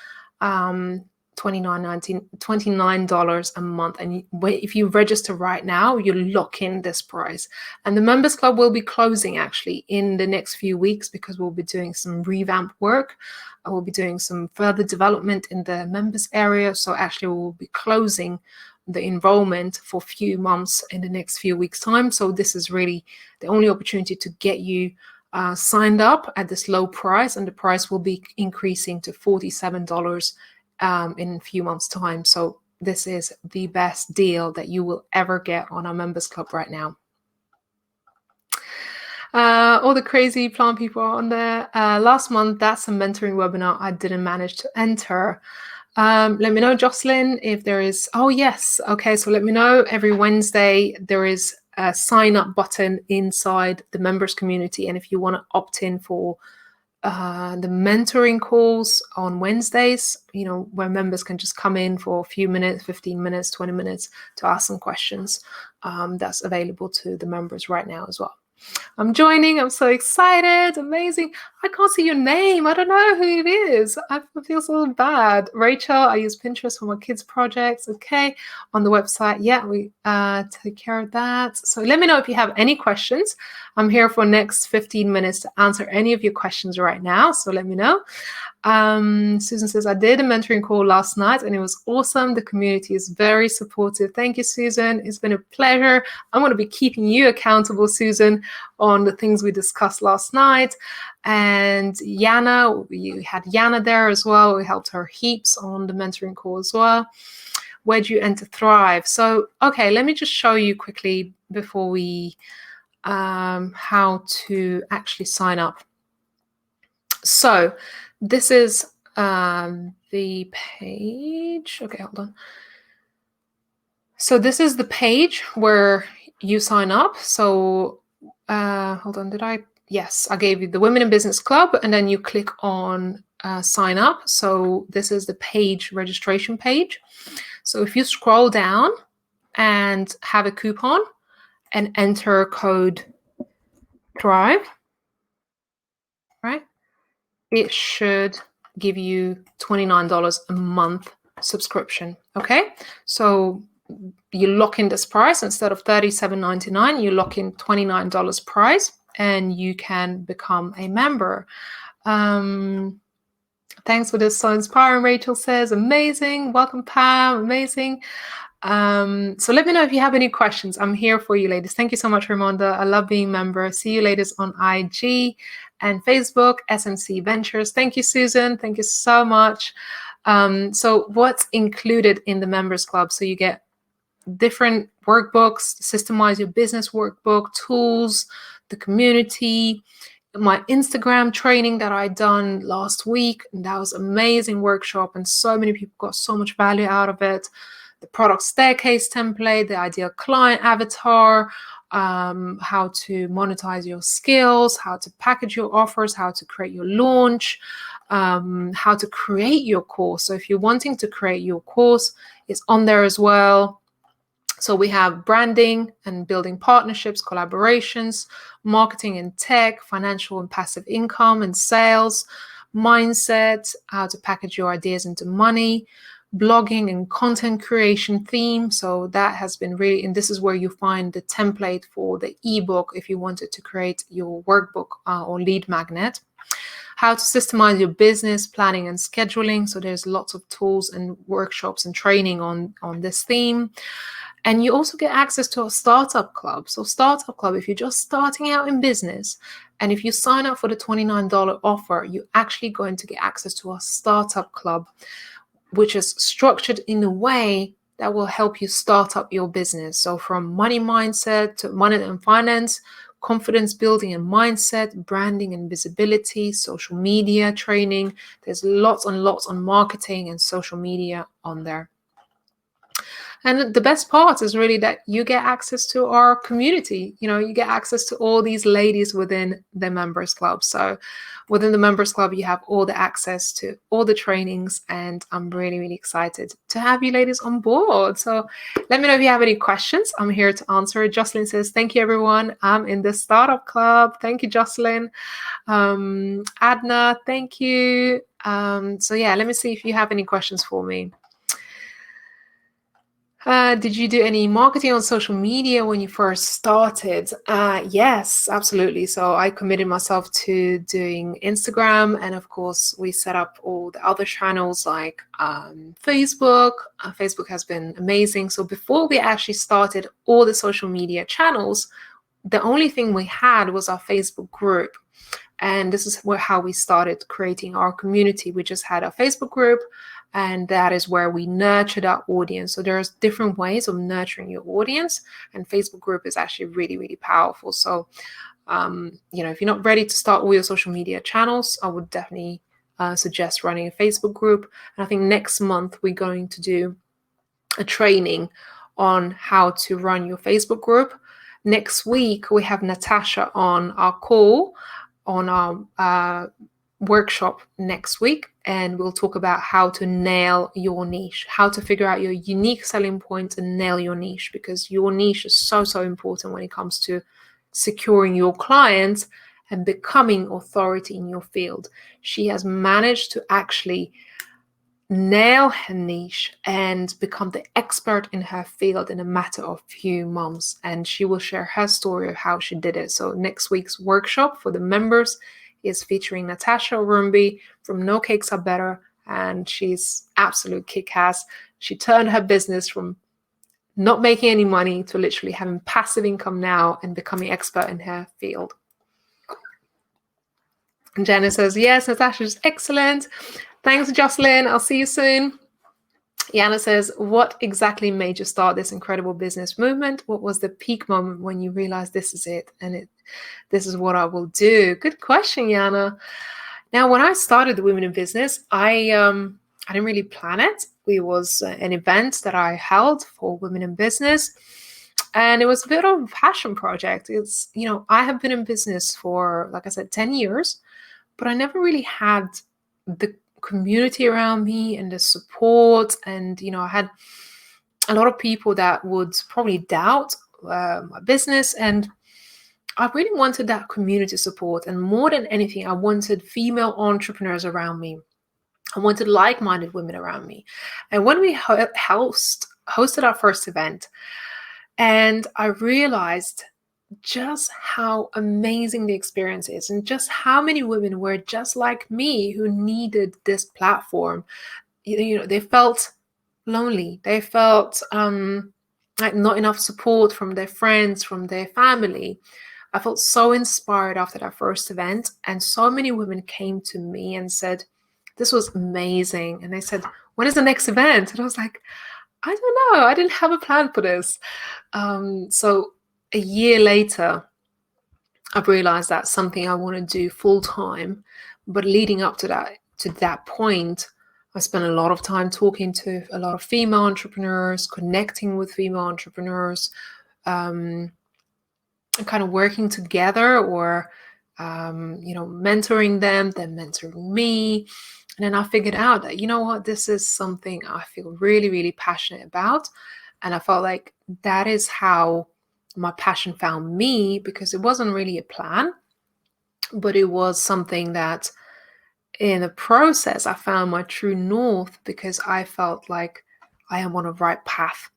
$29 a month, and if you register right now, you lock in this price. And the members club will be closing actually in the next few weeks, because we'll be doing some revamp work. I will be doing some further development in the members area, so actually we'll be closing the enrollment for a few months in the next few weeks time. So this is really the only opportunity to get you signed up at this low price, and the price will be increasing to $47 in a few months' time. So this is the best deal that you will ever get on our members club right now. All the crazy plant people on there. Last month, that's a mentoring webinar I didn't manage to enter. Let me know, Jocelyn, if there is. Oh, yes. Okay, so let me know. Every Wednesday, there is a sign up button inside the members community. And if you want to opt in for the mentoring calls on Wednesdays, where members can just come in for a few minutes, 15 minutes, 20 minutes to ask some questions. That's available to the members right now as well. I'm joining. I'm so excited. Amazing. I can't see your name. I don't know who it is. I feel so bad. Rachel, I use Pinterest for my kids' projects. Okay. On the website. Yeah, we take care of that. So let me know if you have any questions. I'm here for next 15 minutes to answer any of your questions right now. So let me know. Susan says, I did a mentoring call last night and it was awesome. The community is very supportive. Thank you, Susan. It's been a pleasure. I'm going to be keeping you accountable, Susan, on the things we discussed last night. And Yana, you had Yana there as well. We helped her heaps on the mentoring call as well. Where do you enter Thrive? So, okay, let me just show you quickly before we, how to actually sign up. So this is the page. Okay, hold on. So this is the page where you sign up. So hold on, did I? Yes, I gave you the Women in Business Club, and then you click on sign up. So this is the page, registration page. So if you scroll down and have a coupon and enter code THRIVE, right? It should give you $29 a month subscription. Okay, so you lock in this price instead of $37.99. You lock in $29 price, and you can become a member. Thanks for this, so inspiring. Rachel says, amazing. Welcome, Pam. Amazing. So let me know if you have any questions. I'm here for you, ladies. Thank you so much, Ramonda. I love being a member. See you ladies on IG and Facebook, SMC Ventures. Thank you, Susan. Thank you so much. So what's included in the members club? So you get different workbooks, Systemize Your Business workbook, tools, the community, my Instagram training that I done last week. And that was an amazing workshop, and so many people got so much value out of it. The product staircase template, the ideal client avatar, how to monetize your skills, how to package your offers, how to create your launch, how to create your course. So if you're wanting to create your course, it's on there as well. So we have branding and building partnerships, collaborations, marketing and tech, financial and passive income and sales, mindset, how to package your ideas into money, blogging and content creation theme. So that has been really, and this is where you find the template for the ebook if you wanted to create your workbook or lead magnet. How to systemize your business planning and scheduling. So there's lots of tools and workshops and training on this theme. And you also get access to a startup club. So startup club, if you're just starting out in business, and if you sign up for the $29 offer, you're actually going to get access to a startup club, which is structured in a way that will help you start up your business. So from money mindset to money and finance, confidence building and mindset, branding and visibility, social media training. There's lots and lots on marketing and social media on there. And the best part is really that you get access to our community. You get access to all these ladies within the members club. So within the members club, you have all the access to all the trainings, and I'm really, really excited to have you ladies on board. So let me know if you have any questions. I'm here to answer. Jocelyn says, thank you, everyone. I'm in the startup club. Thank you, Jocelyn. Adna, thank you. So yeah, let me see if you have any questions for me. Did you do any marketing on social media when you first started? Yes, absolutely. So I committed myself to doing Instagram, and of course we set up all the other channels like Facebook. Facebook has been amazing. So before we actually started all the social media channels, the only thing we had was our Facebook group. And this is how we started creating our community. We just had a Facebook group, and that is where we nurtured our audience. So there's different ways of nurturing your audience, and Facebook group is actually really, really powerful. So, if you're not ready to start all your social media channels, I would definitely suggest running a Facebook group. And I think next month we're going to do a training on how to run your Facebook group. Next week, we have Natasha on our call on our workshop next week, and we'll talk about how to nail your niche, how to figure out your unique selling points and nail your niche, because your niche is so, so important when it comes to securing your clients and becoming authority in your field. She has managed to actually nail her niche and become the expert in her field in a matter of few months, and she will share her story of how she did it. So next week's workshop for the members is featuring Natasha Rumby from No Cakes Are Better, and she's absolute kick-ass. She turned her business from not making any money to literally having passive income now and becoming expert in her field. And Janice says, yes, Natasha's excellent. Thanks, Jocelyn. I'll see you soon. Yana says, what exactly made you start this incredible business movement? What was the peak moment when you realized this is it and this is what I will do? Good question, Yana. Now, when I started the Women in Business, I didn't really plan it. It was an event that I held for women in business, and it was a bit of a passion project. It's, I have been in business for, like I said, 10 years, but I never really had the community around me and the support. And, I had a lot of people that would probably doubt my business. And I really wanted that community support. And more than anything, I wanted female entrepreneurs around me. I wanted like-minded women around me. And when we hosted our first event, and I realized just how amazing the experience is, and just how many women were just like me who needed this platform. They felt lonely. They felt like not enough support from their friends, from their family. I felt so inspired after that first event, and so many women came to me and said, this was amazing. And they said, when is the next event? And I was like, I don't know. I didn't have a plan for this. So a year later, I've realized that's something I want to do full time. But leading up to that point, I spent a lot of time talking to a lot of female entrepreneurs, connecting with female entrepreneurs, and kind of working together, or mentoring them, then mentoring me. And then I figured out that, this is something I feel really, really passionate about. And I felt like that is how my passion found me, because it wasn't really a plan, but it was something that in the process I found my true north, because I felt like I am on a right path.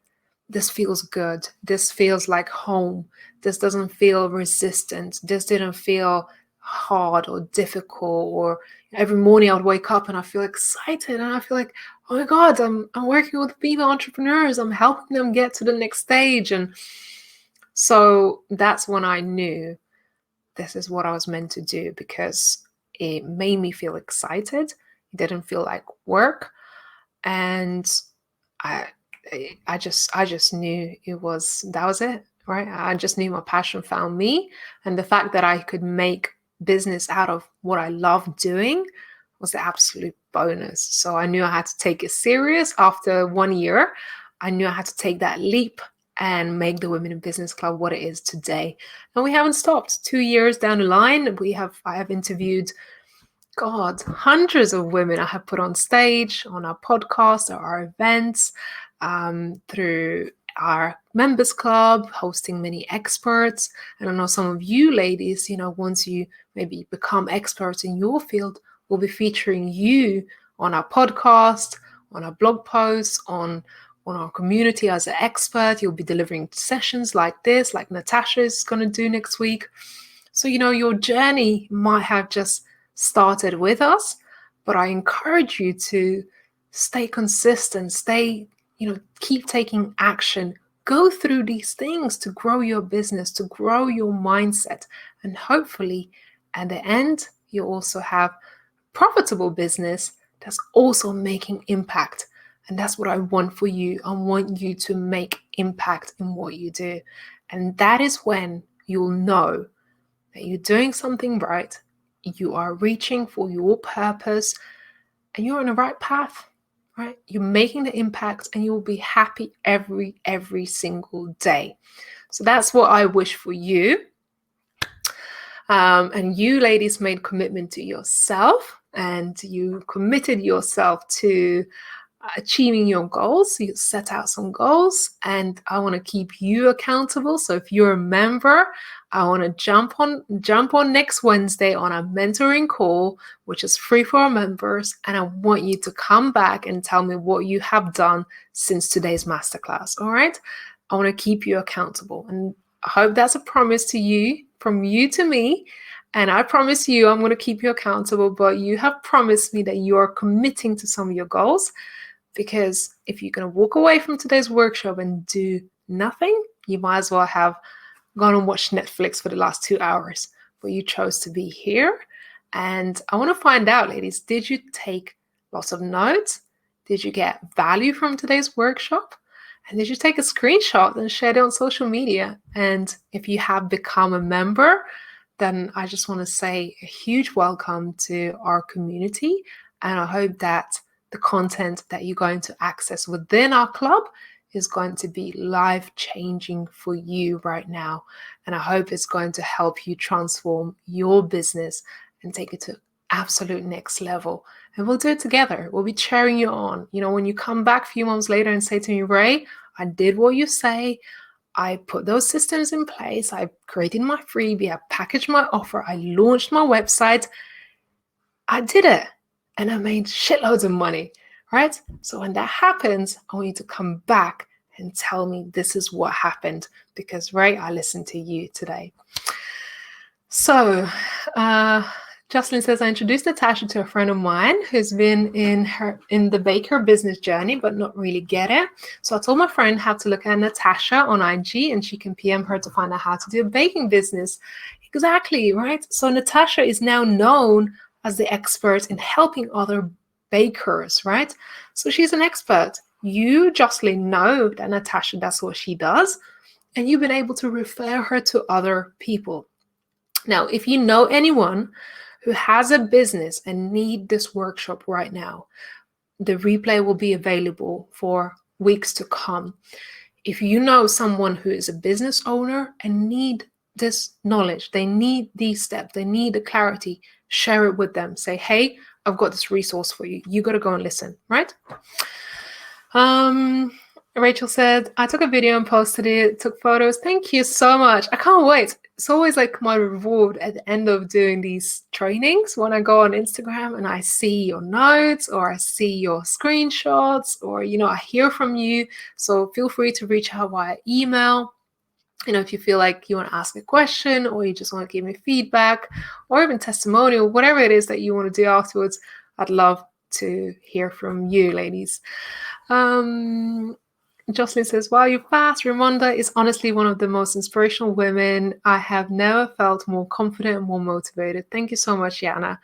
This feels good. This feels like home. This doesn't feel resistant. This didn't feel hard or difficult. Or every morning I would wake up and I feel excited and I feel like, oh my God, I'm working with female entrepreneurs. I'm helping them get to the next stage. And so that's when I knew this is what I was meant to do, because it made me feel excited. It didn't feel like work. And I I just knew that was it, right? I just knew my passion found me, and the fact that I could make business out of what I love doing was the absolute bonus. So I knew I had to take it serious. After 1 year, I knew I had to take that leap and make the Women in Business Club what it is today. And we haven't stopped. 2 years down the line, I have interviewed, God, hundreds of women I have put on stage, on our podcast or our events, through our members club, hosting many experts. And I know some of you ladies, once you maybe become experts in your field, we'll be featuring you on our podcast, on our blog posts, on our community as an expert. You'll be delivering sessions like this, like Natasha is going to do next week. So, your journey might have just started with us, but I encourage you to stay consistent, keep taking action, go through these things to grow your business, to grow your mindset. And hopefully at the end, you also have profitable business that's also making impact. And that's what I want for you. I want you to make impact in what you do. And that is when you'll know that you're doing something right, you are reaching for your purpose, and you're on the right path, right? You're making the impact and you'll be happy every single day. So that's what I wish for you. And you ladies made commitment to yourself, and you committed yourself to achieving your goals. So you set out some goals, and I want to keep you accountable. So if you're a member, I want to jump on next Wednesday on our mentoring call, which is free for our members. And I want you to come back and tell me what you have done since today's masterclass. All right. I want to keep you accountable. And I hope that's a promise to you, from you to me. And I promise you, I'm going to keep you accountable, but you have promised me that you are committing to some of your goals. Because if you're going to walk away from today's workshop and do nothing, you might as well have gone and watched Netflix for the last 2 hours. But you chose to be here. And I want to find out, ladies, did you take lots of notes? Did you get value from today's workshop? And did you take a screenshot and share it on social media? And if you have become a member, then I just want to say a huge welcome to our community. And I hope that the content that you're going to access within our club is going to be life-changing for you right now. And I hope it's going to help you transform your business and take it to absolute next level. And we'll do it together. We'll be cheering you on. When you come back a few months later and say to me, Ray, I did what you say. I put those systems in place. I created my freebie. I packaged my offer. I launched my website. I did it. And I made shitloads of money, right? So when that happens, I want you to come back and tell me this is what happened, because, Ray, I listened to you today. So Jocelyn says, I introduced Natasha to a friend of mine who's been in the baker business journey, but not really get it. So I told my friend how to look at Natasha on IG, and she can PM her to find out how to do a baking business. Exactly, right? So Natasha is now known as the expert in helping other bakers, right? So she's an expert. You, Jocelyn, know that Natasha, that's what she does, and you've been able to refer her to other people. Now, if you know anyone who has a business and need this workshop right now, the replay will be available for weeks to come. If you know someone who is a business owner and need this knowledge, they need these steps, they need the clarity, share it with them. Say, hey, I've got this resource for you. You got to go and listen, right? Rachel said, I took a video and posted it, took photos. Thank you so much. I can't wait. It's always like my reward at the end of doing these trainings when I go on Instagram and I see your notes or I see your screenshots or, I hear from you. So feel free to reach out via email. If you feel like you want to ask a question or you just want to give me feedback or even testimonial, whatever it is that you want to do afterwards, I'd love to hear from you, ladies. Jocelyn says, "Wow, you fast. Raimonda is honestly one of the most inspirational women. I have never felt more confident and more motivated." Thank you so much, Yana.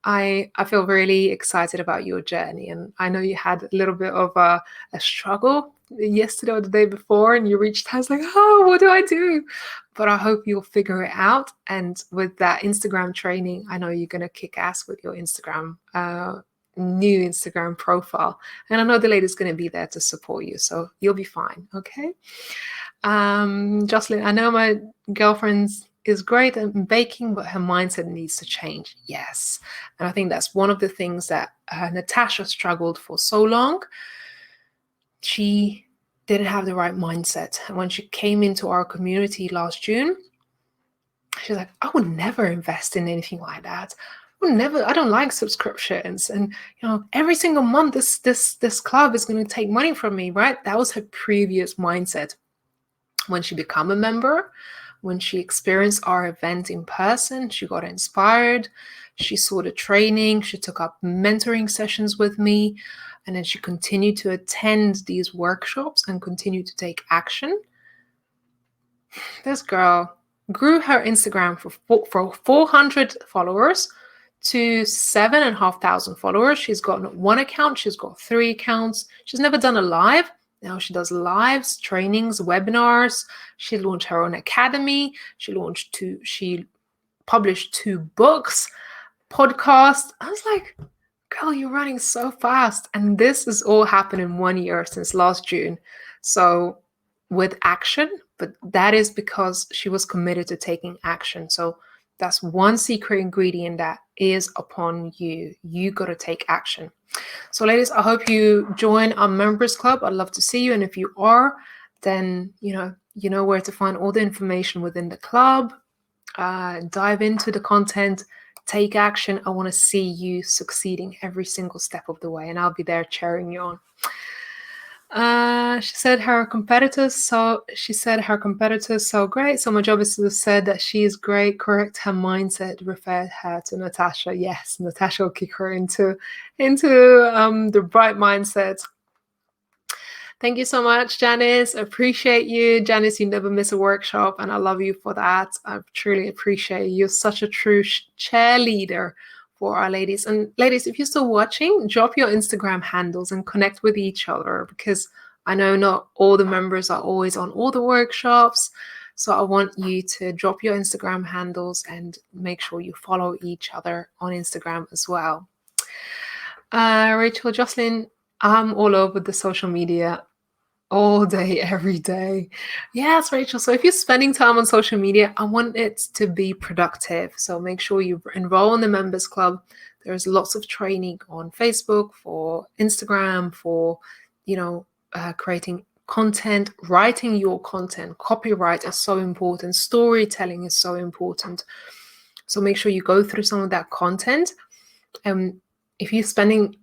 I feel really excited about your journey, and I know you had a little bit of a struggle yesterday or the day before, and you reached out, I was like, oh, what do I do? But I hope you'll figure it out. And with that Instagram training, I know you're going to kick ass with your Instagram new Instagram profile. And I know the lady's going to be there to support you. So you'll be fine. Okay. Jocelyn, I know my girlfriend's is great at baking, but her mindset needs to change. Yes. And I think that's one of the things that Natasha struggled for so long. She didn't have the right mindset. And when she came into our community last June, she's like, I would never invest in anything like that. I don't like subscriptions. And every single month this club is going to take money from me, right? That was her previous mindset. When she became a member, when she experienced our event in person, she got inspired. She saw the training. She took up mentoring sessions with me. And then she continued to attend these workshops and continue to take action. This girl grew her Instagram from 400 followers to 7,500 followers. She's got one account. She's got 3 accounts. She's never done a live. Now she does lives, trainings, webinars. She launched her own academy. She published 2 books, podcasts. I was like, girl, you're running so fast. And this is all happened in 1 year since last June. So with action, but that is because she was committed to taking action. So that's one secret ingredient that is upon you. You got to take action. So ladies, I hope you join our members club. I'd love to see you. And if you are, then you know where to find all the information within the club. Dive into the content, take action. I want to see you succeeding every single step of the way, and I'll be there cheering you on. She said her competitors so great. So my job is to say that she is great, correct her mindset, refer her to Natasha. Yes, Natasha will kick her into the right mindset. Thank you so much, Janice. Appreciate you. Janice, you never miss a workshop, and I love you for that. I truly appreciate you. You're such a true cheerleader for our ladies. And ladies, if you're still watching, drop your Instagram handles and connect with each other, because I know not all the members are always on all the workshops. So I want you to drop your Instagram handles and make sure you follow each other on Instagram as well. Rachel, Jocelyn, I'm all over the social media all day, every day. Yes, Rachel. So if you're spending time on social media, I want it to be productive. So make sure you enroll in the members club. There's lots of training on Facebook, for Instagram, for, creating content, writing your content. Copyright is so important. Storytelling is so important. So make sure you go through some of that content. And if you're spending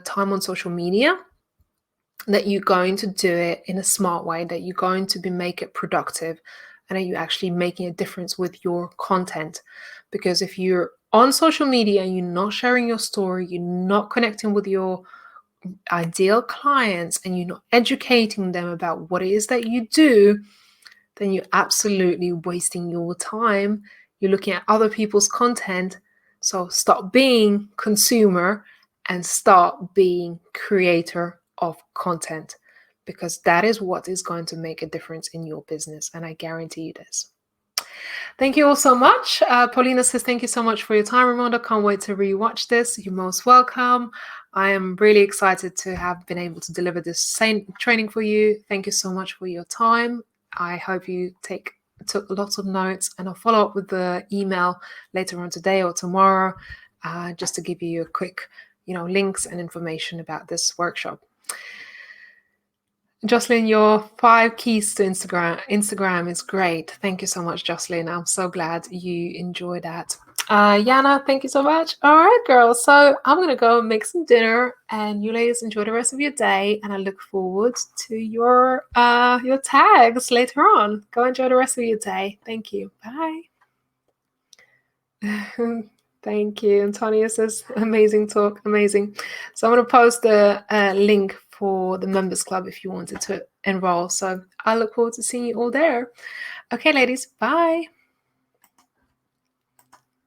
time on social media, that you're going to do it in a smart way, that you're going to make it productive, and that you're actually making a difference with your content. Because if you're on social media and you're not sharing your story, you're not connecting with your ideal clients, and you're not educating them about what it is that you do, then you're absolutely wasting your time. You're looking at other people's content. So stop being consumer and start being creator of content, because that is what is going to make a difference in your business. And I guarantee you this. Thank you all so much. Paulina says, thank you so much for your time, Raimonda. Can't wait to rewatch this. You're most welcome. I am really excited to have been able to deliver this same training for you. Thank you so much for your time. I hope you took lots of notes, and I'll follow up with the email later on today or tomorrow, just to give you a quick, links and information about this workshop. Jocelyn, your 5 keys to Instagram is great. Thank you so much, Jocelyn. I'm so glad you enjoyed that. Yana, thank you so much. All right, girls. So I'm gonna go make some dinner, and you ladies enjoy the rest of your day. And I look forward to your tags later on. Go enjoy the rest of your day. Thank you. Bye. Thank you. Antonia says, amazing talk, amazing. So I'm going to post the link for the members club if you wanted to enroll. So I look forward to seeing you all there. Okay, ladies, bye.